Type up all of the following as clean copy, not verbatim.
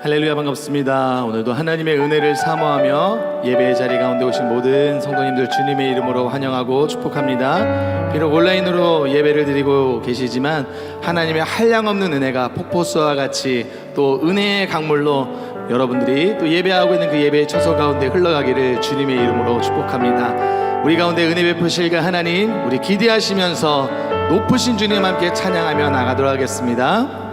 할렐루야, 반갑습니다. 오늘도 하나님의 은혜를 사모하며 예배의 자리 가운데 오신 모든 성도님들 주님의 이름으로 환영하고 축복합니다. 비록 온라인으로 예배를 드리고 계시지만 하나님의 한량없는 은혜가 폭포수와 같이 또 은혜의 강물로 여러분들이 또 예배하고 있는 그 예배의 처소 가운데 흘러가기를 주님의 이름으로 축복합니다. 우리 가운데 은혜 베푸실 그 하나님, 우리 기대하시면서 높으신 주님 함께 찬양하며 나가도록 하겠습니다.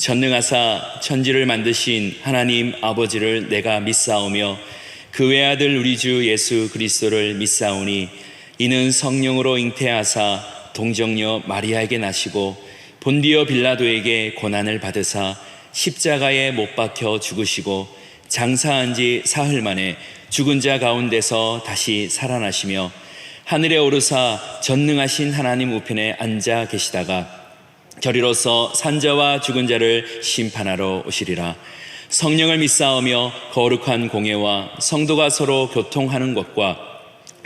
전능하사 천지를 만드신 하나님 아버지를 내가 믿사오며 그 외아들 우리 주 예수 그리스도를 믿사오니 이는 성령으로 잉태하사 동정녀 마리아에게 나시고 본디오 빌라도에게 고난을 받으사 십자가에 못 박혀 죽으시고 장사한 지 사흘 만에 죽은 자 가운데서 다시 살아나시며 하늘에 오르사 전능하신 하나님 우편에 앉아 계시다가 저리로서 산자와 죽은 자를 심판하러 오시리라. 성령을 믿사오며 거룩한 공예와 성도가 서로 교통하는 것과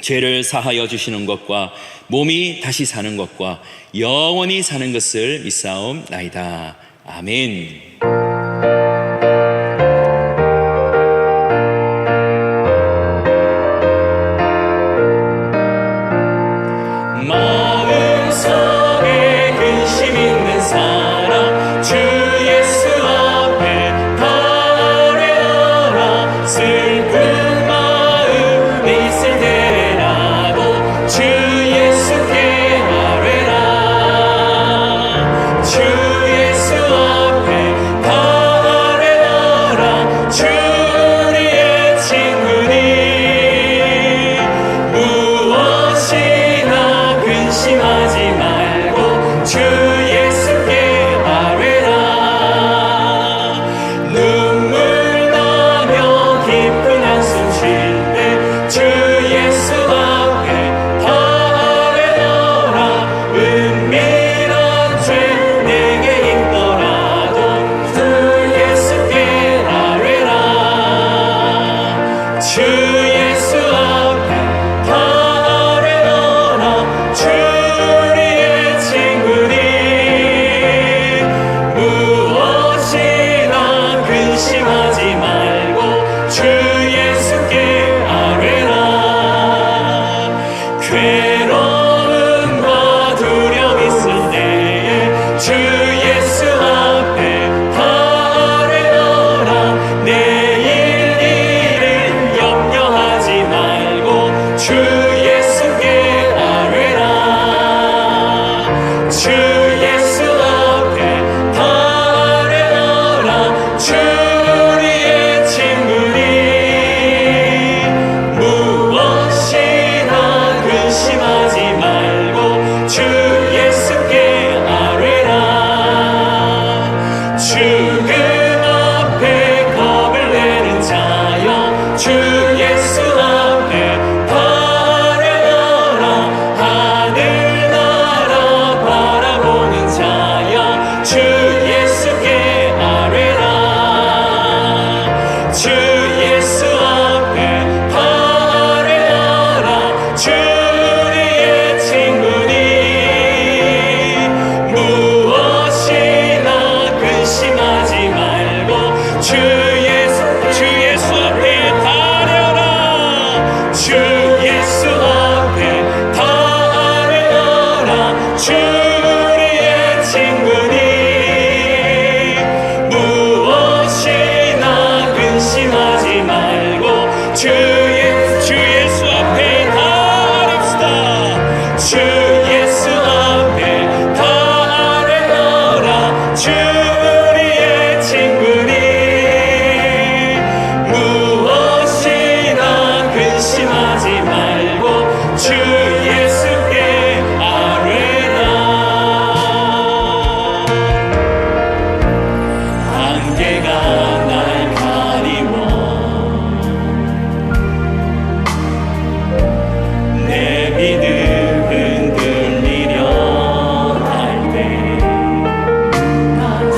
죄를 사하여 주시는 것과 몸이 다시 사는 것과 영원히 사는 것을 믿사옵나이다. 아멘. 마음속에 근심 있는 사람 주 예수 앞에 바래어라. 슬픈 마음 있을 때라도 주 예수께 아뢰라. 주 예수 앞에 바래어라. 주 우리의 친구니 무엇이나 근심하지 말고 주 예수께 아뢰라. 눈물 나며 깊은 한숨 쉴 때 주 예수 앞에 아뢰어라. 은밀한 죄 내게 있더라도 주 예수께 아뢰라. 주 예수 앞에 아뢰어라. 주 우리의 친구니 무엇이나 근심하지 말고 주 예수께 아뢰라. 괴로움과 두려움 있을 때에 주 예수 앞에 아뢰어라. 내일 일을 염려하지 말고 주 예수께 아뢰라. 주 예수 앞에 아뢰어라. 주 우리의 친구니 무엇이나 근심하지 말고 주 예수께 아뢰라. 죽음 앞에 겁을 내는 자여 주 예수 앞에 아뢰어라. 하늘나라 바라보는 자여 주 예수께 아뢰라. 주 예수 앞에 아뢰어라. 주 우리의 친구니 무엇이나 근심하지 말고 주 예수 앞에 아뢰어라. 주 예수 앞에 아뢰어라. 주 우리의 친구니 무엇이나 근심하지 말고 주 예수 앞에 아뢰읍시다. 주 예수 앞에 아뢰어라. 주 우리의 친구니 무엇이나 근심하지 말고 주 예수께 아뢰라. 안개가 날 가리워 내 믿음 흔들리려 할 때 주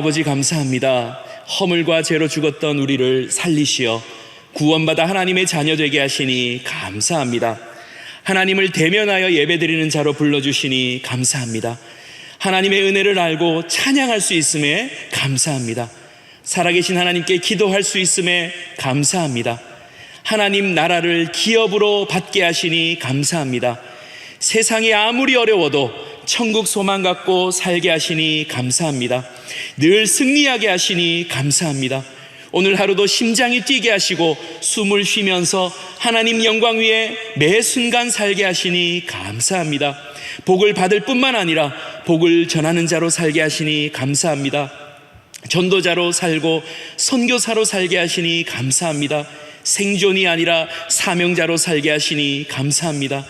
아버지 감사합니다. 허물과 죄로 죽었던 우리를 살리시어 구원받아 하나님의 자녀 되게 하시니 감사합니다. 하나님을 대면하여 예배드리는 자로 불러주시니 감사합니다. 하나님의 은혜를 알고 찬양할 수 있음에 감사합니다. 살아계신 하나님께 기도할 수 있음에 감사합니다. 하나님 나라를 기업으로 받게 하시니 감사합니다. 세상이 아무리 어려워도 천국 소망 갖고 살게 하시니 감사합니다. 늘 승리하게 하시니 감사합니다. 오늘 하루도 심장이 뛰게 하시고 숨을 쉬면서 하나님 영광 위에 매 순간 살게 하시니 감사합니다. 복을 받을 뿐만 아니라 복을 전하는 자로 살게 하시니 감사합니다. 전도자로 살고 선교사로 살게 하시니 감사합니다. 생존이 아니라 사명자로 살게 하시니 감사합니다.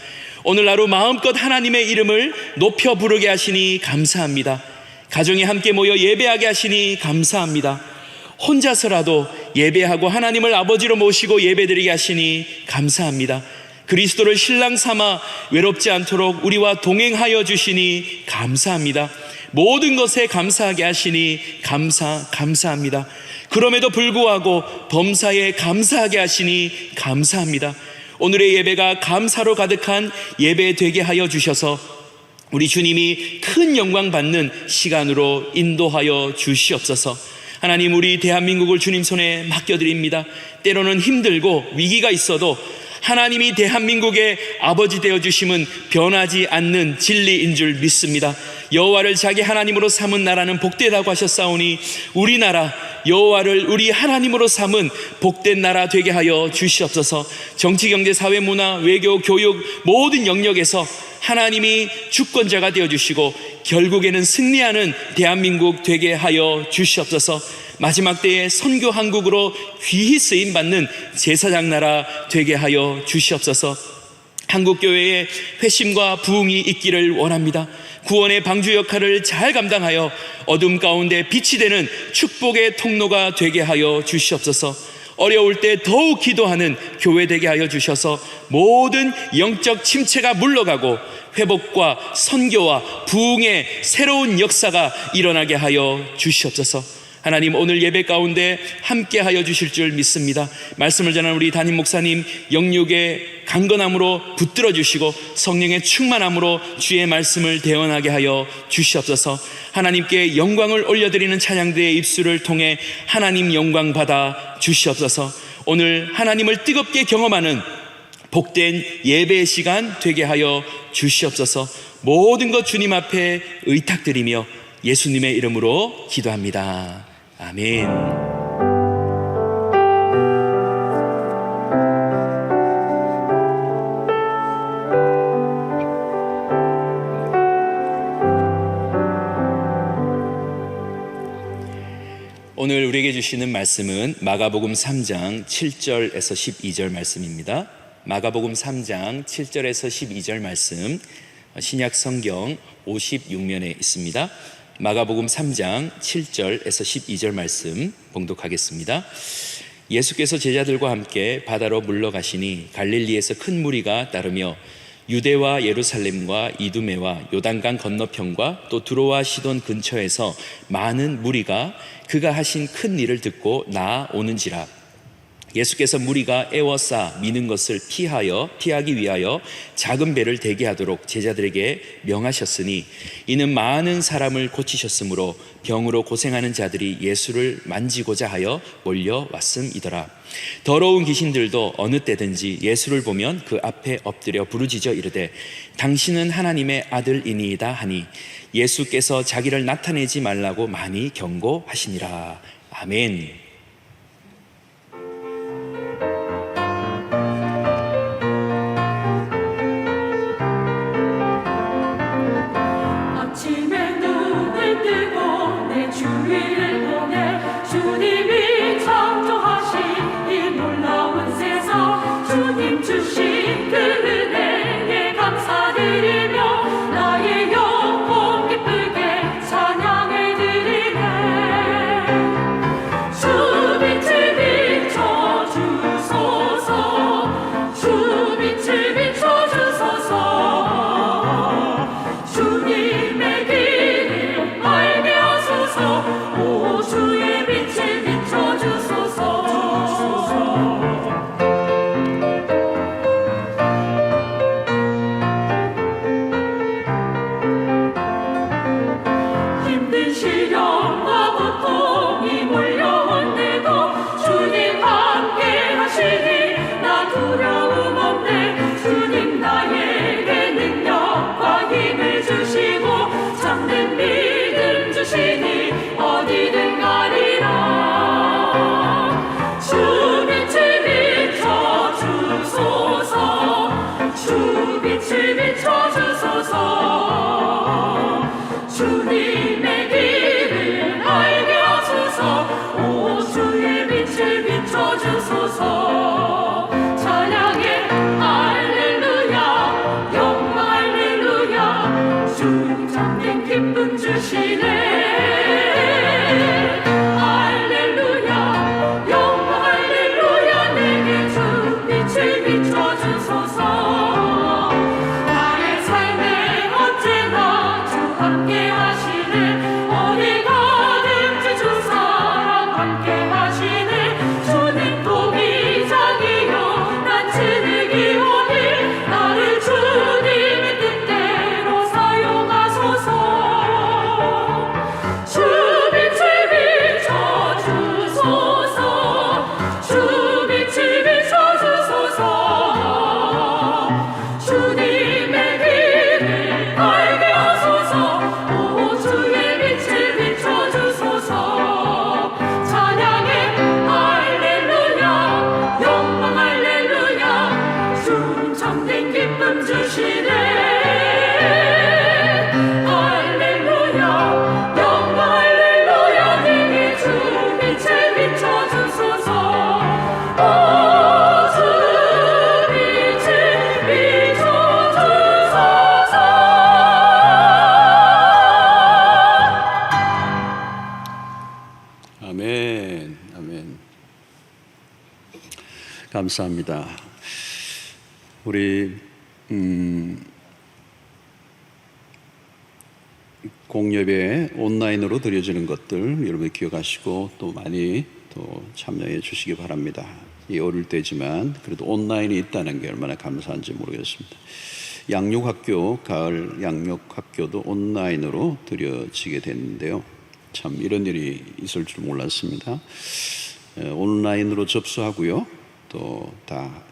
오늘 하루 마음껏 하나님의 이름을 높여 부르게 하시니 감사합니다. 가정에 함께 모여 예배하게 하시니 감사합니다. 혼자서라도 예배하고 하나님을 아버지로 모시고 예배드리게 하시니 감사합니다. 그리스도를 신랑 삼아 외롭지 않도록 우리와 동행하여 주시니 감사합니다. 모든 것에 감사하게 하시니 감사합니다. 그럼에도 불구하고 범사에 감사하게 하시니 감사합니다. 오늘의 예배가 감사로 가득한 예배 되게 하여 주셔서 우리 주님이 큰 영광 받는 시간으로 인도하여 주시옵소서. 하나님, 우리 대한민국을 주님 손에 맡겨드립니다. 때로는 힘들고 위기가 있어도 하나님이 대한민국의 아버지 되어주심은 변하지 않는 진리인 줄 믿습니다. 여호와를 자기 하나님으로 삼은 나라는 복되다고 하셨사오니 우리나라 여호와를 우리 하나님으로 삼은 복된 나라 되게 하여 주시옵소서. 정치, 경제, 사회, 문화, 외교, 교육 모든 영역에서 하나님이 주권자가 되어주시고 결국에는 승리하는 대한민국 되게 하여 주시옵소서. 마지막 때에 선교 한국으로 귀히 쓰임받는 제사장 나라 되게 하여 주시옵소서. 한국교회에 회심과 부흥이 있기를 원합니다. 구원의 방주 역할을 잘 감당하여 어둠 가운데 빛이 되는 축복의 통로가 되게 하여 주시옵소서. 어려울 때 더욱 기도하는 교회 되게 하여 주셔서 모든 영적 침체가 물러가고 회복과 선교와 부흥의 새로운 역사가 일어나게 하여 주시옵소서. 하나님, 오늘 예배 가운데 함께 하여 주실 줄 믿습니다. 말씀을 전한 우리 담임 목사님 영육의 강건함으로 붙들어 주시고 성령의 충만함으로 주의 말씀을 대언하게 하여 주시옵소서. 하나님께 영광을 올려드리는 찬양대의 입술을 통해 하나님 영광 받아 주시옵소서. 오늘 하나님을 뜨겁게 경험하는 복된 예배의 시간 되게 하여 주시옵소서. 모든 것 주님 앞에 의탁드리며 예수님의 이름으로 기도합니다. 아멘. 오늘 우리에게 주시는 말씀은 마가복음 3장 7절에서 12절 말씀입니다. 마가복음 3장 7절에서 12절 말씀, 신약 성경 56면에 있습니다. 마가복음 3장 7절에서 12절 말씀 봉독하겠습니다. 예수께서 제자들과 함께 바다로 물러가시니 갈릴리에서 큰 무리가 따르며 유대와 예루살렘과 이두메와 요단강 건너편과 또 두로와 시돈 근처에서 많은 무리가 그가 하신 큰 일을 듣고 나오는지라. 예수께서 무리가 애워싸 미는 것을 피하기 위하여 작은 배를 대기하도록 제자들에게 명하셨으니 이는 많은 사람을 고치셨으므로 병으로 고생하는 자들이 예수를 만지고자 하여 몰려왔음이더라. 더러운 귀신들도 어느 때든지 예수를 보면 그 앞에 엎드려 부르짖어 이르되 당신은 하나님의 아들이니이다 하니 예수께서 자기를 나타내지 말라고 많이 경고하시니라. 아멘. 주 아멘, 아멘. 감사합니다. 우리 공예배 온라인으로 드려지는 것들 여러분이 기억하시고 또 많이 또 참여해 주시기 바랍니다. 이 어릴 때지만 그래도 온라인이 있다는 게 얼마나 감사한지 모르겠습니다. 양육학교, 가을 양육학교도 온라인으로 드려지게 됐는데요. 참 이런 일이 있을 줄 몰랐습니다. 온라인으로 접수하고요. 또 다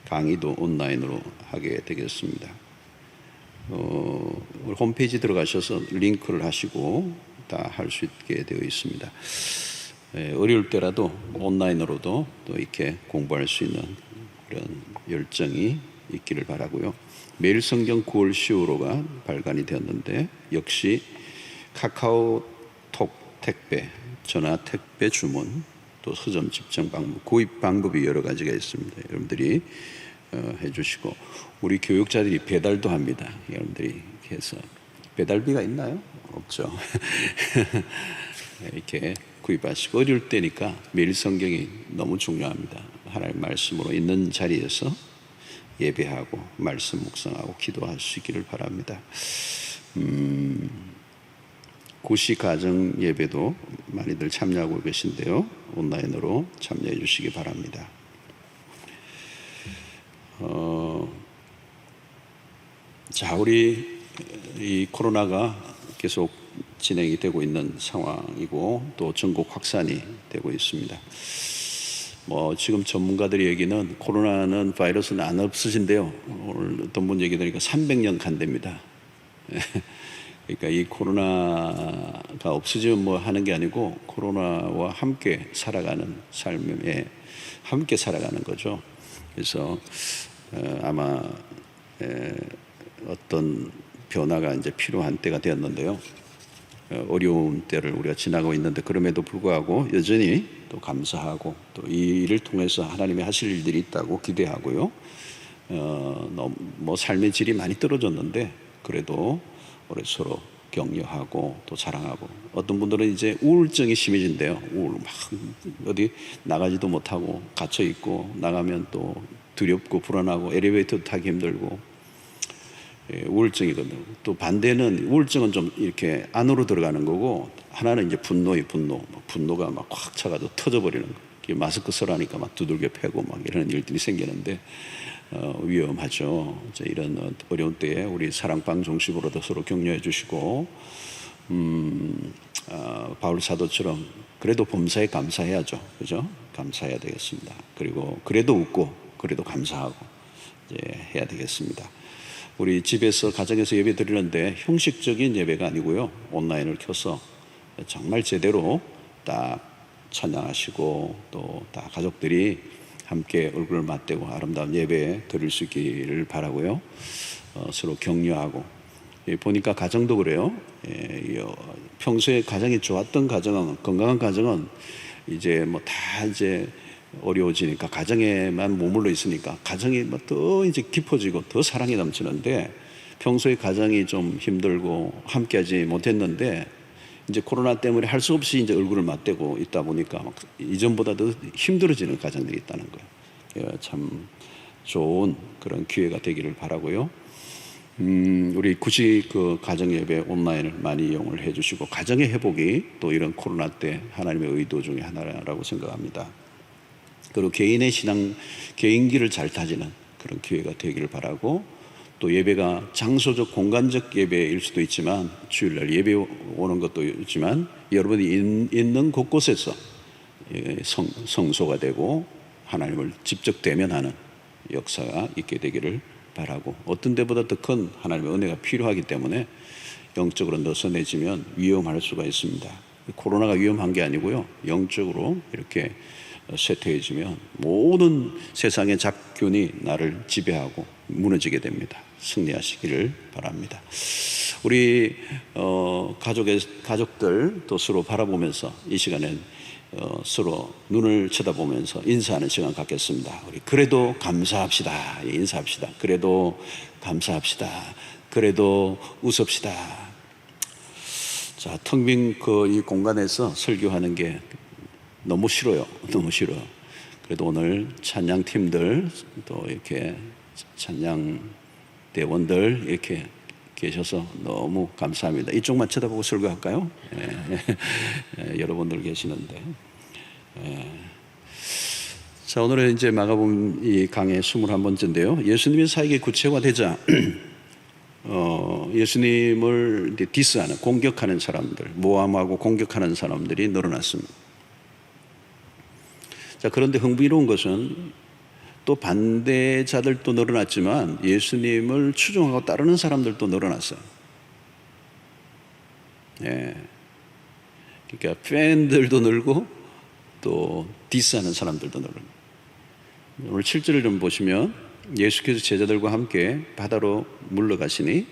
강의도 온라인으로 하게 되겠습니다. 우리 홈페이지 들어가셔서 링크를 하시고 다 할 수 있게 되어 있습니다. 어려울 때라도 온라인으로도 또 이렇게 공부할 수 있는 그런 열정이 있기를 바라고요. 매일 성경 9월 10호로가 발간이 되었는데 역시 카카오톡 택배, 전화 택배 주문, 또 서점 집정 방법, 구입 방법이 여러 가지가 있습니다. 여러분들이 해주시고 우리 교육자들이 배달도 합니다. 여러분들이 해서 배달비가 있나요? 없죠. 이렇게 구입하시고 어려울 때니까 매일 성경이 너무 중요합니다. 하나님 말씀으로 있는 자리에서 예배하고 말씀 묵상하고 기도할 수 있기를 바랍니다. 구시 가정 예배도 많이들 참여하고 계신데요. 온라인으로 참여해 주시기 바랍니다. 자, 우리 이 코로나가 계속 진행이 되고 있는 상황이고 또 전국 확산이 되고 있습니다. 지금 전문가들의 얘기는 코로나는 바이러스는 안 없으신데요. 오늘 어떤 분 얘기 들으니까 300년 간답니다. 그러니까 이 코로나가 없어지면 하는 게 아니고 코로나와 함께 살아가는 삶에 함께 살아가는 거죠. 그래서 아마 어떤 변화가 이제 필요한 때가 되었는데요. 어려운 때를 우리가 지나고 있는데 그럼에도 불구하고 여전히 또 감사하고 또 이 일을 통해서 하나님이 하실 일들이 있다고 기대하고요. 삶의 질이 많이 떨어졌는데 그래도 우리 서로 격려하고 또 사랑하고 어떤 분들은 이제 우울증이 심해진대요. 막 어디 나가지도 못하고 갇혀 있고 나가면 또 두렵고 불안하고 엘리베이터 타기 힘들고 우울증이거든요. 또 반대는 우울증은 좀 이렇게 안으로 들어가는 거고 하나는 이제 분노가 막 꽉 차가지고 터져버리는 거. 마스크 쓰라니까 막 두들겨 패고 막 이런 일들이 생기는데 위험하죠. 이런 어려운 때에 우리 사랑방 중심으로도 서로 격려해 주시고 바울 사도처럼 그래도 범사에 감사해야죠. 그죠? 감사해야 되겠습니다. 그리고 그래도 웃고 그래도 감사하고 이제 해야 되겠습니다. 우리 집에서 가정에서 예배 드리는데 형식적인 예배가 아니고요. 온라인을 켜서 정말 제대로 딱 찬양하시고 또 다 가족들이 함께 얼굴을 맞대고 아름다운 예배 드릴 수 있기를 바라고요. 서로 격려하고 보니까 가정도 그래요. 평소에 가정이 좋았던 가정은 건강한 가정은 이제 다 이제 어려워지니까 가정에만 머물러 있으니까 가정이 더 이제 깊어지고 더 사랑이 넘치는데 평소에 가정이 좀 힘들고 함께하지 못했는데 이제 코로나 때문에 할 수 없이 이제 얼굴을 맞대고 있다 보니까 이전보다 더 힘들어지는 가정들이 있다는 거예요. 참 좋은 그런 기회가 되기를 바라고요. 우리 굳이 그 가정예배 온라인을 많이 이용을 해주시고 가정의 회복이 또 이런 코로나 때 하나님의 의도 중에 하나라고 생각합니다. 그리고 개인의 신앙, 개인기를 잘 다지는 그런 기회가 되기를 바라고 또 예배가 장소적 공간적 예배일 수도 있지만 주일날 예배 오는 것도 있지만 여러분이 있는 곳곳에서 성소가 되고 하나님을 직접 대면하는 역사가 있게 되기를 바라고 어떤 데보다 더 큰 하나님의 은혜가 필요하기 때문에 영적으로 느슨해지면 위험할 수가 있습니다. 코로나가 위험한 게 아니고요. 영적으로 이렇게 쇠퇴해지면 모든 세상의 잡균이 나를 지배하고 무너지게 됩니다. 승리하시기를 바랍니다. 우리 가족들 또 서로 바라보면서 이 시간엔 서로 눈을 쳐다보면서 인사하는 시간 갖겠습니다. 우리 그래도 감사합시다. 인사합시다. 그래도 감사합시다. 그래도 웃읍시다. 자, 텅 빈 이 공간에서 설교하는 게 너무 싫어요. 너무 싫어. 그래도 오늘 찬양팀들 또 이렇게 찬양 대원들 이렇게 계셔서 너무 감사합니다. 이쪽만 쳐다보고 설교할까요? 여러분들 계시는데. 자, 오늘은 이제 마가복음 이 강의 21번째인데요. 예수님의 사역이 구체화되자 예수님을 디스하는, 공격하는 사람들, 모함하고 공격하는 사람들이 늘어났습니다. 자, 그런데 흥미로운 것은 또 반대자들도 늘어났지만 예수님을 추종하고 따르는 사람들도 늘어났어요. 예. 그러니까 팬들도 늘고 또 디스하는 사람들도 늘고. 오늘 7절을 좀 보시면 예수께서 제자들과 함께 바다로 물러가시니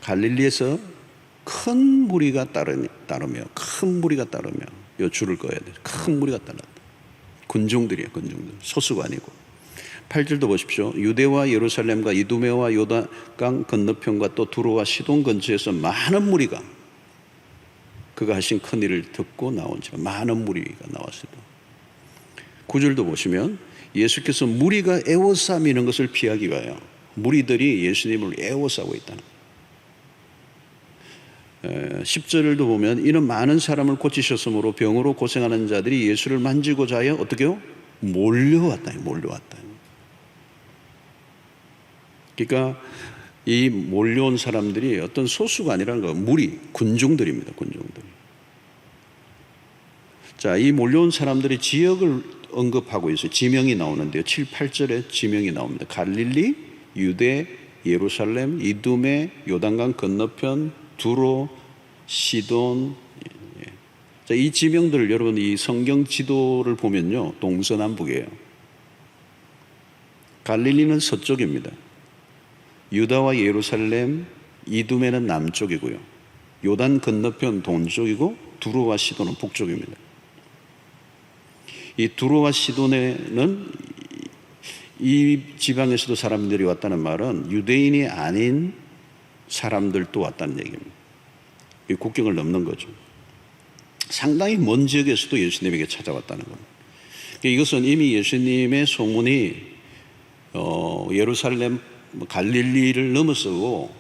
갈릴리에서 큰 무리가 따르며 큰 무리가 따르며 요 줄을 꺼야 돼요. 큰 무리가 따른다. 군중들이에요. 군중들. 소수가 아니고. 8절도 보십시오. 유대와 예루살렘과 이두메와 요단강 건너편과 또 두로와 시돈 근처에서 많은 무리가 그가 하신 큰 일을 듣고 나온지라. 많은 무리가 나왔습니다. 9절도 보시면 예수께서 무리가 애워싸미는 것을 피하기 위하여 무리들이 예수님을 애워싸고 있다는 거예요. 10절도 보면 이는 많은 사람을 고치셨으므로 병으로 고생하는 자들이 예수를 만지고자 하여 어떻게 해요? 몰려왔다. 그러니까 이 몰려온 사람들이 어떤 소수가 아니라는 거예요. 무리, 군중들입니다. 군중들. 자, 이 몰려온 사람들의 지역을 언급하고 있어요. 지명이 나오는데요. 7, 8절에 지명이 나옵니다. 갈릴리, 유대, 예루살렘, 이두메, 요단강 건너편, 두로, 시돈. 자, 이 지명들 여러분 이 성경 지도를 보면요. 동서남북이에요. 갈릴리는 서쪽입니다. 유다와 예루살렘, 이두메는 남쪽이고요. 요단 건너편 동쪽이고 두로와 시돈은 북쪽입니다. 이 두로와 시돈에는 이 지방에서도 사람들이 왔다는 말은 유대인이 아닌 사람들도 왔다는 얘기입니다. 이 국경을 넘는 거죠. 상당히 먼 지역에서도 예수님에게 찾아왔다는 겁니다. 이것은 이미 예수님의 소문이 예루살렘, 갈릴리를 넘어서고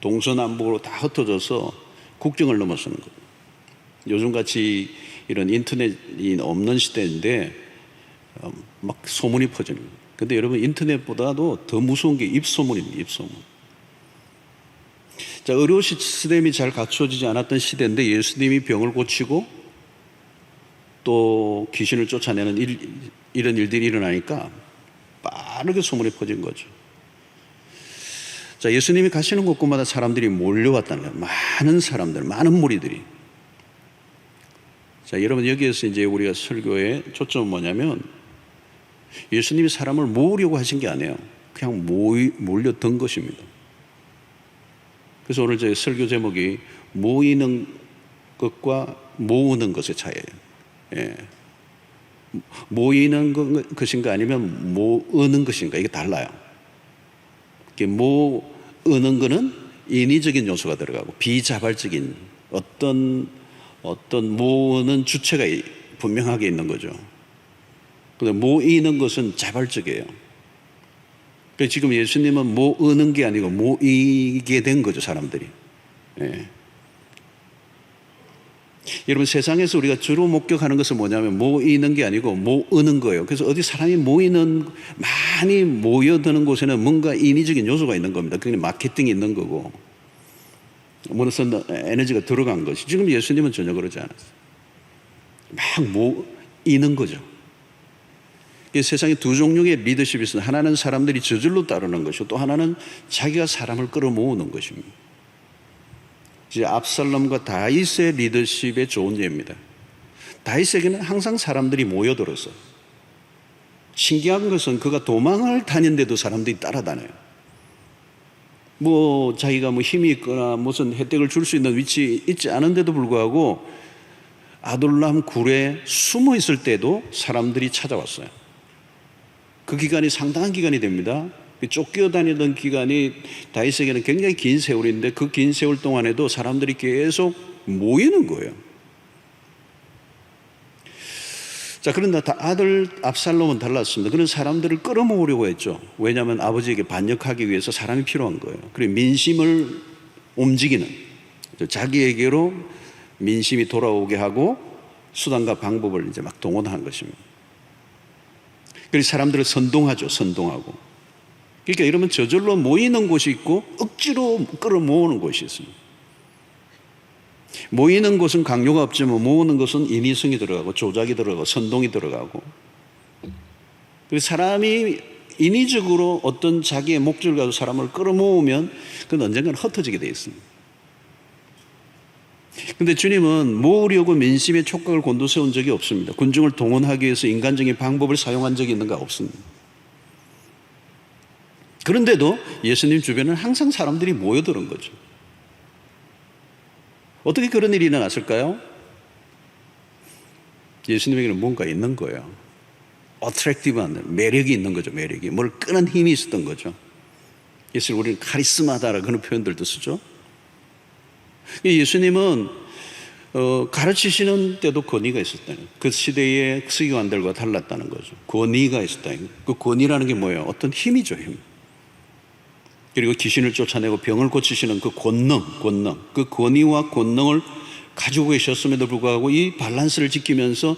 동서남북으로 다 흩어져서 국경을 넘어서는 겁니다. 요즘같이 이런 인터넷이 없는 시대인데 막 소문이 퍼지는 거예요. 근데 여러분 인터넷보다도 더 무서운 게 입소문입니다. 입소문. 자, 의료 시스템이 잘 갖춰지지 않았던 시대인데 예수님이 병을 고치고 또 귀신을 쫓아내는 이런 일들이 일어나니까 빠르게 소문이 퍼진 거죠. 자, 예수님이 가시는 곳곳마다 사람들이 몰려왔다는 거예요. 많은 사람들, 많은 무리들이. 자, 여러분 여기에서 이제 우리가 설교의 초점은 뭐냐면 예수님이 사람을 모으려고 하신 게 아니에요. 그냥 몰려든 것입니다. 그래서 오늘 저희 설교 제목이 모이는 것과 모으는 것의 차이예요. 예. 모이는 것인가 아니면 모으는 것인가 이게 달라요. 모으는 것은 인위적인 요소가 들어가고 비자발적인 어떤 모으는 주체가 분명하게 있는 거죠. 그런데 모이는 것은 자발적이에요. 그러니까 지금 예수님은 모으는 게 아니고 모이게 된 거죠, 사람들이. 예. 여러분 세상에서 우리가 주로 목격하는 것은 뭐냐면 모이는 게 아니고 모으는 거예요. 그래서 어디 사람이 많이 모여드는 곳에는 뭔가 인위적인 요소가 있는 겁니다. 그게 마케팅이 있는 거고 무슨 에너지가 들어간 것이. 지금 예수님은 전혀 그러지 않았어요. 막 모이는 거죠. 세상에 두 종류의 리더십이 있습니다. 하나는 사람들이 저절로 따르는 것이고 또 하나는 자기가 사람을 끌어모으는 것입니다. 이제 압살롬과 다윗의 리더십의 좋은 예입니다. 다윗에게는 항상 사람들이 모여들었어요. 신기한 것은 그가 도망을 다녔는데도 사람들이 따라다녀요. 자기가 힘이 있거나 무슨 혜택을 줄 수 있는 위치에 있지 않은데도 불구하고 아둘람 굴에 숨어 있을 때도 사람들이 찾아왔어요. 그 기간이 상당한 기간이 됩니다. 쫓겨다니던 기간이 다윗에게는 굉장히 긴 세월인데 그 긴 세월 동안에도 사람들이 계속 모이는 거예요. 자, 그런데 아들 압살롬은 달랐습니다. 그런 사람들을 끌어모으려고 했죠. 왜냐하면 아버지에게 반역하기 위해서 사람이 필요한 거예요. 그리고 민심을 움직이는, 자기에게로 민심이 돌아오게 하고 수단과 방법을 이제 막 동원한 것입니다. 그래서 사람들을 선동하죠. 선동하고. 그러니까 이러면 저절로 모이는 곳이 있고 억지로 끌어모으는 곳이 있습니다. 모이는 곳은 강요가 없지만 모으는 것은 인위성이 들어가고 조작이 들어가고 선동이 들어가고, 그래서 사람이 인위적으로 어떤 자기의 목적을 가지고 사람을 끌어모으면 그건 언젠가는 흩어지게 되어 있습니다. 그런데 주님은 모으려고 민심의 촉각을 곤두세운 적이 없습니다. 군중을 동원하기 위해서 인간적인 방법을 사용한 적이 있는가? 없습니다. 그런데도 예수님 주변에는 항상 사람들이 모여드는 거죠. 어떻게 그런 일이 일어났을까요? 예수님에게는 뭔가 있는 거예요. 어트랙티브한 매력이 있는 거죠. 매력이. 뭘 끄는 힘이 있었던 거죠. 예수님 우리는 카리스마다라는 그런 표현들도 쓰죠. 예수님은 가르치시는 때도 권위가 있었다는 거예요. 그 시대의 서기관들과 달랐다는 거죠. 권위가 있었다는 거예요. 그 권위라는 게 뭐예요? 어떤 힘이죠. 힘. 그리고 귀신을 쫓아내고 병을 고치시는 그 권능, 그 권위와 권능을 가지고 계셨음에도 불구하고 이 밸런스를 지키면서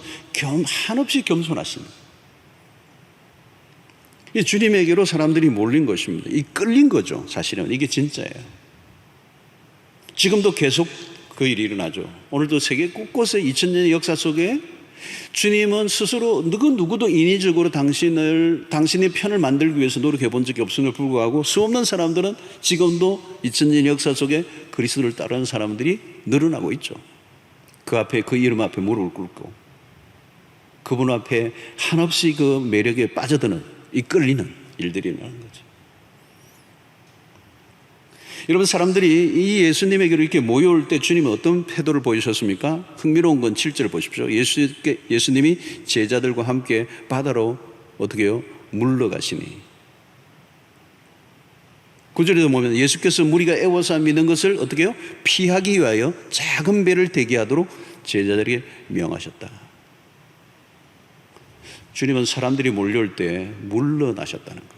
한없이 겸손하십니다. 이 주님에게로 사람들이 몰린 것입니다. 이 끌린 거죠. 사실은 이게 진짜예요. 지금도 계속 그 일이 일어나죠. 오늘도 세계 곳곳에 2000년의 역사 속에 주님은 스스로 누구도 인위적으로 당신의 편을 만들기 위해서 노력해 본 적이 없음에도 불구하고 수없는 사람들은 지금도 2000년 역사 속에 그리스도를 따르는 사람들이 늘어나고 있죠. 그 앞에, 그 이름 앞에 무릎을 꿇고 그분 앞에 한없이 그 매력에 빠져드는, 이 끌리는 일들이 일어나는 거죠. 여러분, 사람들이 이 예수님에게로 이렇게 모여올 때 주님은 어떤 태도를 보이셨습니까? 흥미로운 건 7절 보십시오. 예수님이 제자들과 함께 바다로 어떻게 해요? 물러가시니. 9절에도 보면 예수께서 무리가 애워서 믿는 것을 어떻게 해요? 피하기 위하여 작은 배를 대기하도록 제자들에게 명하셨다. 주님은 사람들이 몰려올 때 물러나셨다는 거예요.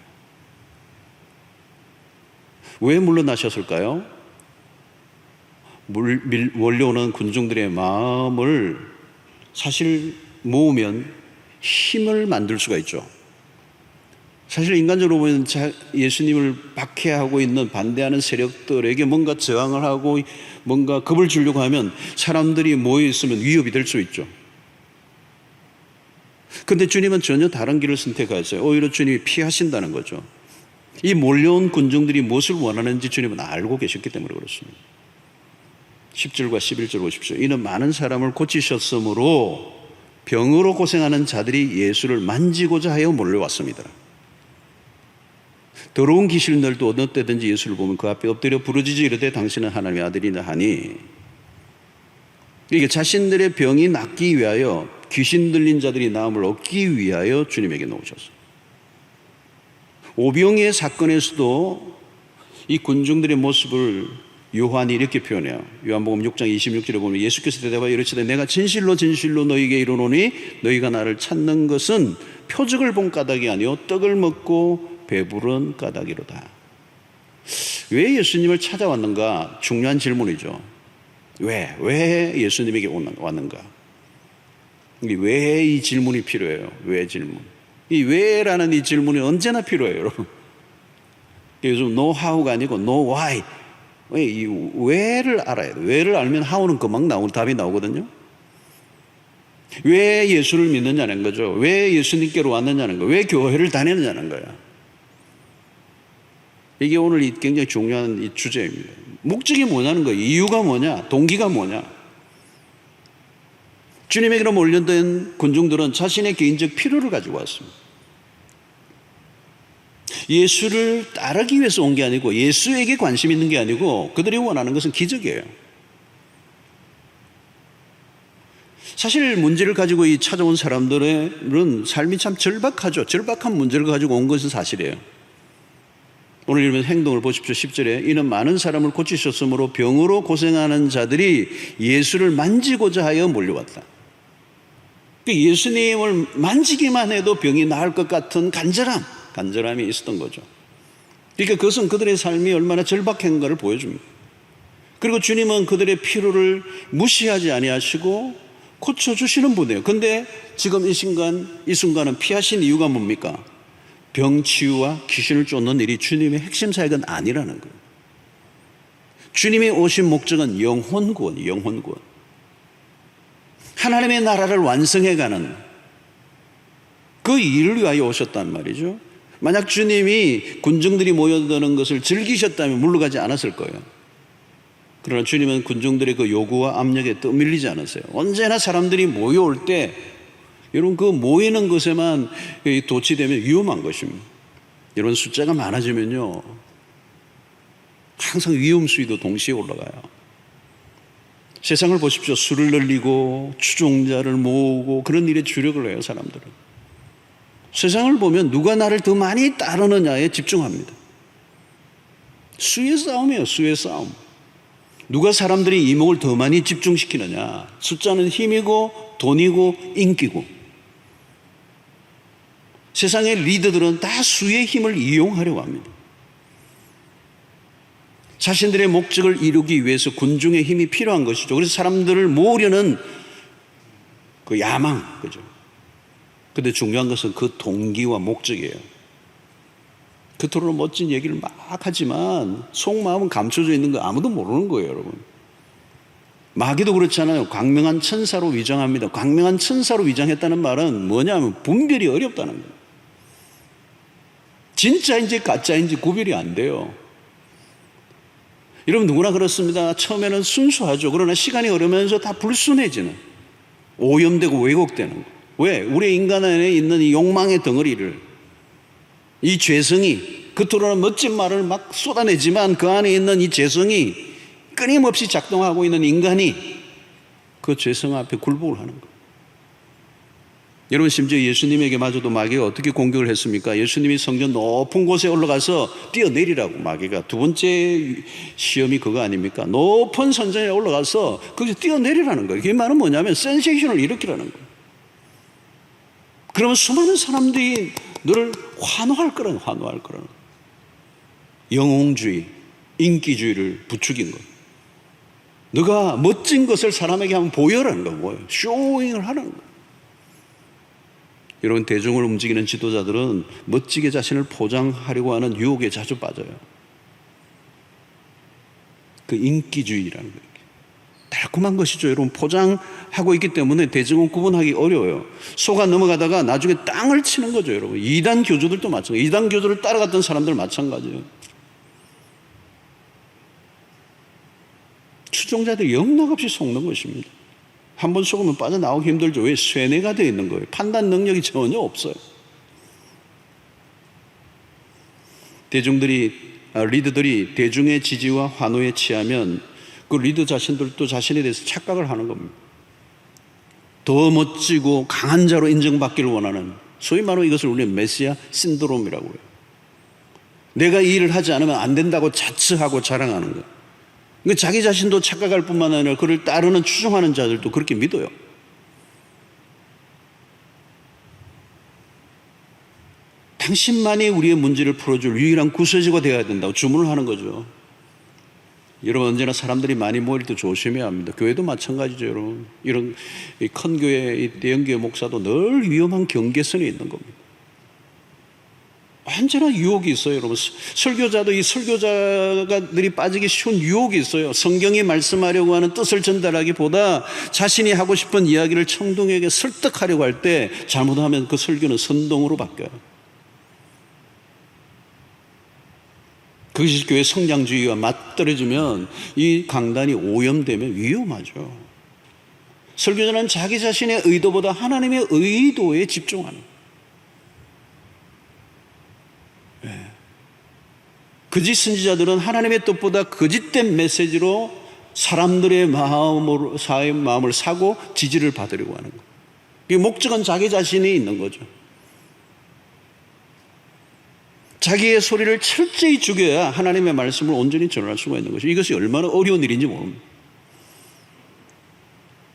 왜 물러나셨을까요? 몰려오는 군중들의 마음을 사실 모으면 힘을 만들 수가 있죠. 사실 인간적으로 보면 예수님을 박해하고 있는 반대하는 세력들에게 뭔가 저항을 하고 뭔가 겁을 주려고 하면 사람들이 모여 있으면 위협이 될 수 있죠. 그런데 주님은 전혀 다른 길을 선택하셨어요. 오히려 주님이 피하신다는 거죠. 이 몰려온 군중들이 무엇을 원하는지 주님은 알고 계셨기 때문에 그렇습니다. 10절과 11절 보십시오. 이는 많은 사람을 고치셨으므로 병으로 고생하는 자들이 예수를 만지고자 하여 몰려왔습니다. 더러운 귀신들도 어느 때든지 예수를 보면 그 앞에 엎드려 부르짖어 이르되 당신은 하나님의 아들이라 하니, 이게 자신들의 병이 낫기 위하여 귀신 들린 자들이 나음을 얻기 위하여 주님에게 나오셨어요. 오병이의 사건에서도 이 군중들의 모습을 요한이 이렇게 표현해요. 요한복음 6장 26절에 보면 예수께서 대답하여 이르시되 내가 진실로 너희에게 이르노니 너희가 나를 찾는 것은 표적을 본 까닭이 아니요 떡을 먹고 배부른 까닭이로다. 왜 예수님을 찾아왔는가? 중요한 질문이죠. 왜 예수님에게 왔는가? 왜 이 질문이 필요해요? 왜 질문? 이 왜라는 이 질문이 언제나 필요해요, 여러분. 요즘 no how가 아니고 no why. 이 왜를 알아야 돼요. 왜를 알면 how는 금방 답이 나오거든요. 왜 예수를 믿느냐는 거죠. 왜 예수님께로 왔느냐는 거예요. 왜 교회를 다니느냐는 거예요. 이게 오늘 굉장히 중요한 이 주제입니다. 목적이 뭐냐는 거예요. 이유가 뭐냐, 동기가 뭐냐. 주님에게로 몰려든 군중들은 자신의 개인적 필요를 가지고 왔습니다. 예수를 따르기 위해서 온 게 아니고 예수에게 관심 있는 게 아니고 그들이 원하는 것은 기적이에요. 사실 문제를 가지고 찾아온 사람들은 삶이 참 절박하죠. 절박한 문제를 가지고 온 것은 사실이에요. 오늘 읽은 행동을 보십시오. 10절에 이는 많은 사람을 고치셨으므로 병으로 고생하는 자들이 예수를 만지고자 하여 몰려왔다. 예수님을 만지기만 해도 병이 나을 것 같은 간절함이 있었던 거죠. 그러니까 그것은 그들의 삶이 얼마나 절박한가를 보여줍니다. 그리고 주님은 그들의 필요를 무시하지 아니하시고 고쳐주시는 분이에요. 그런데 지금 이 순간은 피하신 이유가 뭡니까? 병치유와 귀신을 쫓는 일이 주님의 핵심 사역은 아니라는 거예요. 주님이 오신 목적은 영혼 구원이에요. 하나님의 나라를 완성해가는 그 일을 위하여 오셨단 말이죠. 만약 주님이 군중들이 모여드는 것을 즐기셨다면 물러가지 않았을 거예요. 그러나 주님은 군중들의 그 요구와 압력에 떠밀리지 않았어요. 언제나 사람들이 모여올 때 여러분 그 모이는 것에만 도취되면 위험한 것입니다. 여러분 숫자가 많아지면요 항상 위험 수위도 동시에 올라가요. 세상을 보십시오. 술을 늘리고 추종자를 모으고 그런 일에 주력을 해요. 사람들은 세상을 보면 누가 나를 더 많이 따르느냐에 집중합니다. 수의 싸움이에요. 수의 싸움. 누가 사람들이 이목을 더 많이 집중시키느냐. 숫자는 힘이고 돈이고 인기고. 세상의 리더들은 다 수의 힘을 이용하려고 합니다. 자신들의 목적을 이루기 위해서 군중의 힘이 필요한 것이죠. 그래서 사람들을 모으려는 그 야망, 그죠? 근데 중요한 것은 그 동기와 목적이에요. 겉으로는 멋진 얘기를 막 하지만 속마음은 감춰져 있는 거 아무도 모르는 거예요, 여러분. 마귀도 그렇잖아요. 광명한 천사로 위장합니다. 광명한 천사로 위장했다는 말은 뭐냐면 분별이 어렵다는 거예요. 진짜인지 가짜인지 구별이 안 돼요. 여러분 누구나 그렇습니다. 처음에는 순수하죠. 그러나 시간이 흐르면서 다 불순해지는, 오염되고 왜곡되는 거. 왜? 우리 인간 안에 있는 이 욕망의 덩어리를, 이 죄성이, 겉으로는 멋진 말을 막 쏟아내지만 그 안에 있는 이 죄성이 끊임없이 작동하고 있는 인간이 그 죄성 앞에 굴복을 하는 거예요. 여러분 심지어 예수님에게 마저도 마귀가 어떻게 공격을 했습니까? 예수님이 성전 높은 곳에 올라가서 뛰어내리라고. 마귀가 두 번째 시험이 그거 아닙니까? 높은 선전에 올라가서 거기서 뛰어내리라는 거예요. 그게 말은 뭐냐면 센세이션을 일으키라는 거예요. 그러면 수많은 사람들이 너를 환호할 거라는 영웅주의, 인기주의를 부추긴 것. 너가 멋진 것을 사람에게 한번 보여라는 거. 뭐예요? 쇼잉을 하는 거. 여러분 대중을 움직이는 지도자들은 멋지게 자신을 포장하려고 하는 유혹에 자주 빠져요. 그 인기주의라는 거예요. 달콤한 것이죠. 여러분 포장하고 있기 때문에 대중은 구분하기 어려워요. 속아 넘어가다가 나중에 땅을 치는 거죠. 여러분 이단 교주들도 마찬가지예요. 이단 교주를 따라갔던 사람들 마찬가지예요. 추종자들이 영락없이 속는 것입니다. 한번 속으면 빠져나오기 힘들죠. 왜? 쇠뇌가 되어 있는 거예요. 판단 능력이 전혀 없어요. 리더들이 대중의 지지와 환호에 취하면 그 리더 자신들도 자신에 대해서 착각을 하는 겁니다. 더 멋지고 강한 자로 인정받기를 원하는, 소위 말하면 이것을 우리는 메시아 신드롬이라고 해요. 내가 이 일을 하지 않으면 안 된다고 자처하고 자랑하는 거예요. 자기 자신도 착각할 뿐만 아니라 그를 따르는 추종하는 자들도 그렇게 믿어요. 당신만이 우리의 문제를 풀어줄 유일한 구세주가 되어야 된다고 주문을 하는 거죠. 여러분 언제나 사람들이 많이 모일 때 조심해야 합니다. 교회도 마찬가지죠. 여러분 이런 큰 교회, 대형 교회 목사도 늘 위험한 경계선에 있는 겁니다. 언제나 유혹이 있어요. 여러분 설교자도 이 설교자들이 빠지기 쉬운 유혹이 있어요. 성경이 말씀하려고 하는 뜻을 전달하기보다 자신이 하고 싶은 이야기를 청동에게 설득하려고 할 때 잘못하면 그 설교는 선동으로 바뀌어요. 그것이 교회 성장주의와 맞떨어지면 이 강단이 오염되면 위험하죠. 설교자는 자기 자신의 의도보다 하나님의 의도에 집중하는 거예요. 거짓 선지자들은 하나님의 뜻보다 거짓된 메시지로 사람들의 마음을 사고 지지를 받으려고 하는 거예요. 이 목적은 자기 자신이 있는 거죠. 자기의 소리를 철저히 죽여야 하나님의 말씀을 온전히 전할 수가 있는 것이죠. 이것이 얼마나 어려운 일인지 모릅니다.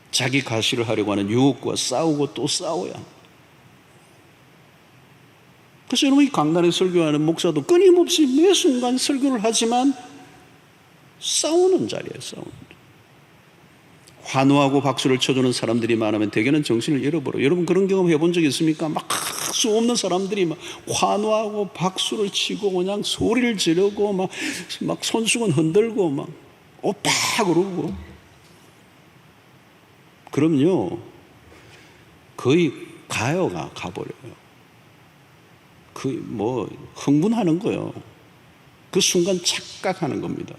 자기 가시를 하려고 하는 유혹과 싸우고 또 싸워야 합니다. 그래서 여러분, 이 강단에 설교하는 목사도 끊임없이 매 순간 설교를 하지만 싸우는 자리에 싸우는 자리. 환호하고 박수를 쳐주는 사람들이 많으면 대개는 정신을 잃어버려요. 여러분, 그런 경험 해본 적 있습니까? 막 수 없는 사람들이 막 환호하고 박수를 치고 그냥 소리를 지르고 막 손수건 흔들고 막 오빠 그러고, 그럼요, 거의 가요가 가버려요. 흥분하는 거예요. 그 순간 착각하는 겁니다.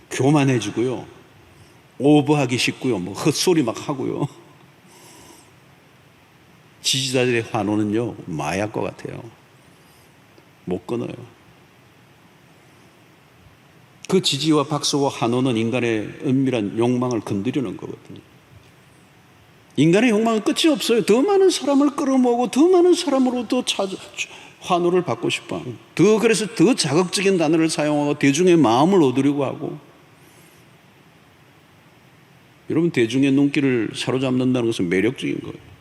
교만해지고요, 오버하기 쉽고요, 헛소리 막 하고요. 지지자들의 환호는요, 마약과 같아요. 못 끊어요. 그 지지와 박수와 환호는 인간의 은밀한 욕망을 건드리는 거거든요. 인간의 욕망은 끝이 없어요. 더 많은 사람을 끌어모으고 더 많은 사람으로부터 환호를 받고 싶어 하고, 그래서 더 자극적인 단어를 사용하고 대중의 마음을 얻으려고 하고. 여러분, 대중의 눈길을 사로잡는다는 것은 매력적인 거예요.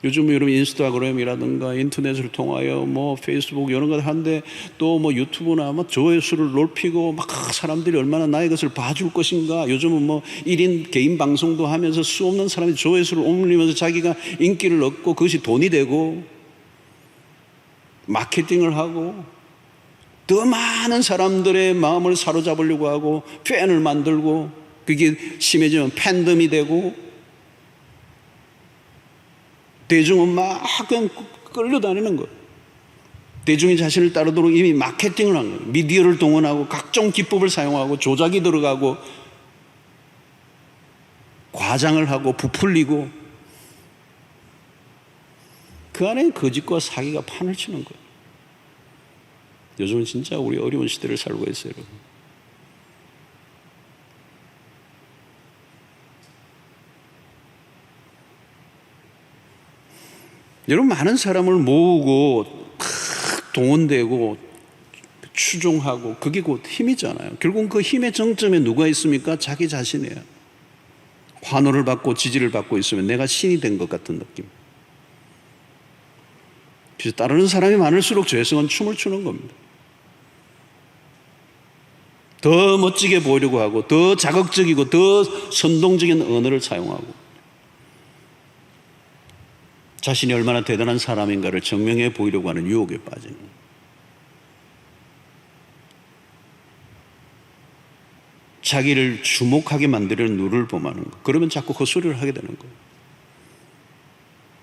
요즘 여러분 인스타그램이라든가 인터넷을 통하여 페이스북 이런 걸 하는데, 또 유튜브나 조회수를 높이고 막 사람들이 얼마나 나의 것을 봐줄 것인가. 요즘은 1인 개인 방송도 하면서 수 없는 사람이 조회수를 올리면서 자기가 인기를 얻고 그것이 돈이 되고, 마케팅을 하고 더 많은 사람들의 마음을 사로잡으려고 하고 팬을 만들고, 그게 심해지면 팬덤이 되고, 대중은 막 그냥 끌려다니는 거예요. 대중이 자신을 따르도록 이미 마케팅을 한 거예요. 미디어를 동원하고 각종 기법을 사용하고 조작이 들어가고 과장을 하고 부풀리고, 그 안에 거짓과 사기가 판을 치는 거예요. 요즘은 진짜 우리 어려운 시대를 살고 있어요, 여러분. 여러분, 많은 사람을 모으고 동원되고 추종하고 그게 곧 힘이잖아요. 결국 그 힘의 정점에 누가 있습니까? 자기 자신이에요. 환호를 받고 지지를 받고 있으면 내가 신이 된 것 같은 느낌. 그래서 따르는 사람이 많을수록 죄성은 춤을 추는 겁니다. 더 멋지게 보이려고 하고 더 자극적이고 더 선동적인 언어를 사용하고, 자신이 얼마나 대단한 사람인가를 증명해 보이려고 하는 유혹에 빠지는 거예요. 자기를 주목하게 만들려는 누를 범하는 거. 그러면 자꾸 헛소리를 하게 되는 거예요.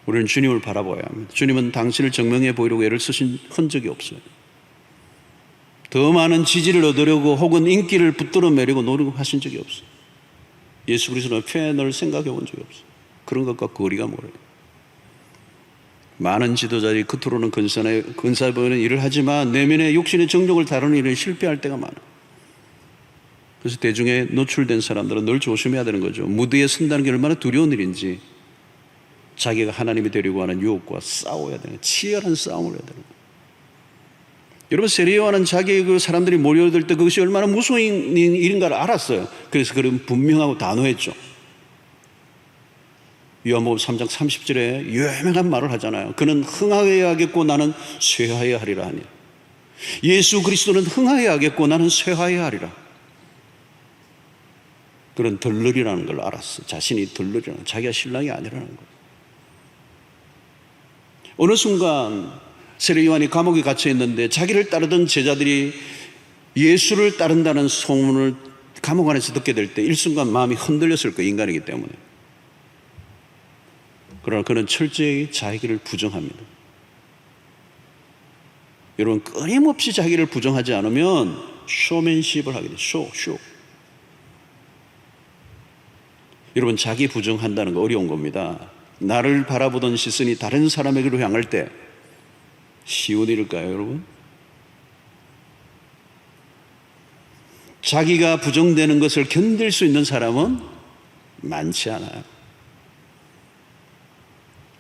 우리는 주님을 바라봐야 합니다. 주님은 당신을 증명해 보이려고 애를 쓰신 흔적이 없어요. 더 많은 지지를 얻으려고 혹은 인기를 붙들어 매려고 노력하신 적이 없어요. 예수 그리스도는 팬을 생각해 본 적이 없어요. 그런 것과 거리가 멀어요. 많은 지도자들이 겉으로는 근사해 보이는 일을 하지만 내면의 욕심의 정욕을 다루는 일에 실패할 때가 많아요. 그래서 대중에 노출된 사람들은 늘 조심해야 되는 거죠. 무대에 선다는 게 얼마나 두려운 일인지, 자기가 하나님이 되려고 하는 유혹과 싸워야 되는, 치열한 싸움을 해야 되는 거예요. 여러분, 세례요한은 자기의 그 사람들이 몰려들 때 그것이 얼마나 무서운 일인가를 알았어요. 그래서 그는 분명하고 단호했죠. 요한복음 3장 30절에 유명한 말을 하잖아요. 그는 흥하여야 하겠고 나는 쇠하여야 하리라 하니, 예수 그리스도는 흥하여야 하겠고 나는 쇠하여야 하리라. 그런 덜러리라는 걸 알았어. 자신이 덜러리라는, 자기가 신랑이 아니라는 거예요. 어느 순간 세례 요한이 감옥에 갇혀 있는데 자기를 따르던 제자들이 예수를 따른다는 소문을 감옥 안에서 듣게 될 때 일순간 마음이 흔들렸을 거예요. 인간이기 때문에. 그러나 그는 철저히 자기를 부정합니다. 여러분, 끊임없이 자기를 부정하지 않으면 쇼맨십을 하게 돼요. 쇼. 여러분, 자기 부정한다는 거 어려운 겁니다. 나를 바라보던 시선이 다른 사람에게로 향할 때 쉬운 일일까요, 여러분? 자기가 부정되는 것을 견딜 수 있는 사람은 많지 않아요.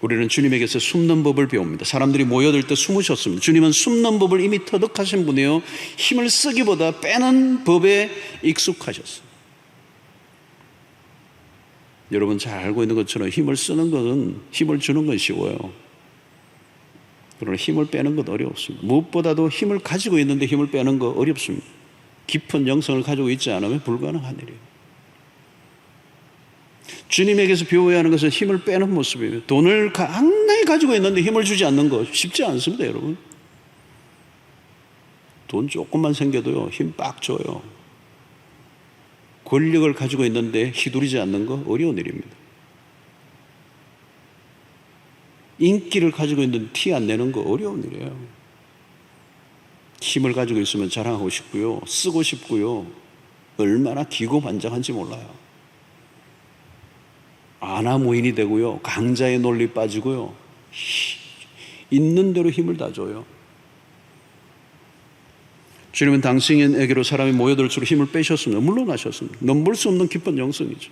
우리는 주님에게서 숨는 법을 배웁니다. 사람들이 모여들 때 숨으셨습니다. 주님은 숨는 법을 이미 터득하신 분이에요. 힘을 쓰기보다 빼는 법에 익숙하셨어요. 여러분 잘 알고 있는 것처럼 힘을 쓰는 것은, 힘을 주는 건 쉬워요. 그러나 힘을 빼는 건 어렵습니다. 무엇보다도 힘을 가지고 있는데 힘을 빼는 거 어렵습니다. 깊은 영성을 가지고 있지 않으면 불가능한 일이에요. 주님에게서 배워야 하는 것은 힘을 빼는 모습이에요. 돈을 강하게 가지고 있는데 힘을 주지 않는 거 쉽지 않습니다, 여러분. 돈 조금만 생겨도요, 힘 빡 줘요. 권력을 가지고 있는데 휘두르지 않는 거 어려운 일입니다. 인기를 가지고 있는데 티 안 내는 거 어려운 일이에요. 힘을 가지고 있으면 자랑하고 싶고요, 쓰고 싶고요, 얼마나 기고만장한지 몰라요. 아나무인이 되고요, 강자의 논리 빠지고요, 있는 대로 힘을 다 줘요. 주님은 당신에게로 사람이 모여들수록 힘을 빼셨습니다. 물러나셨습니다. 넘볼 수 없는 깊은 영성이죠.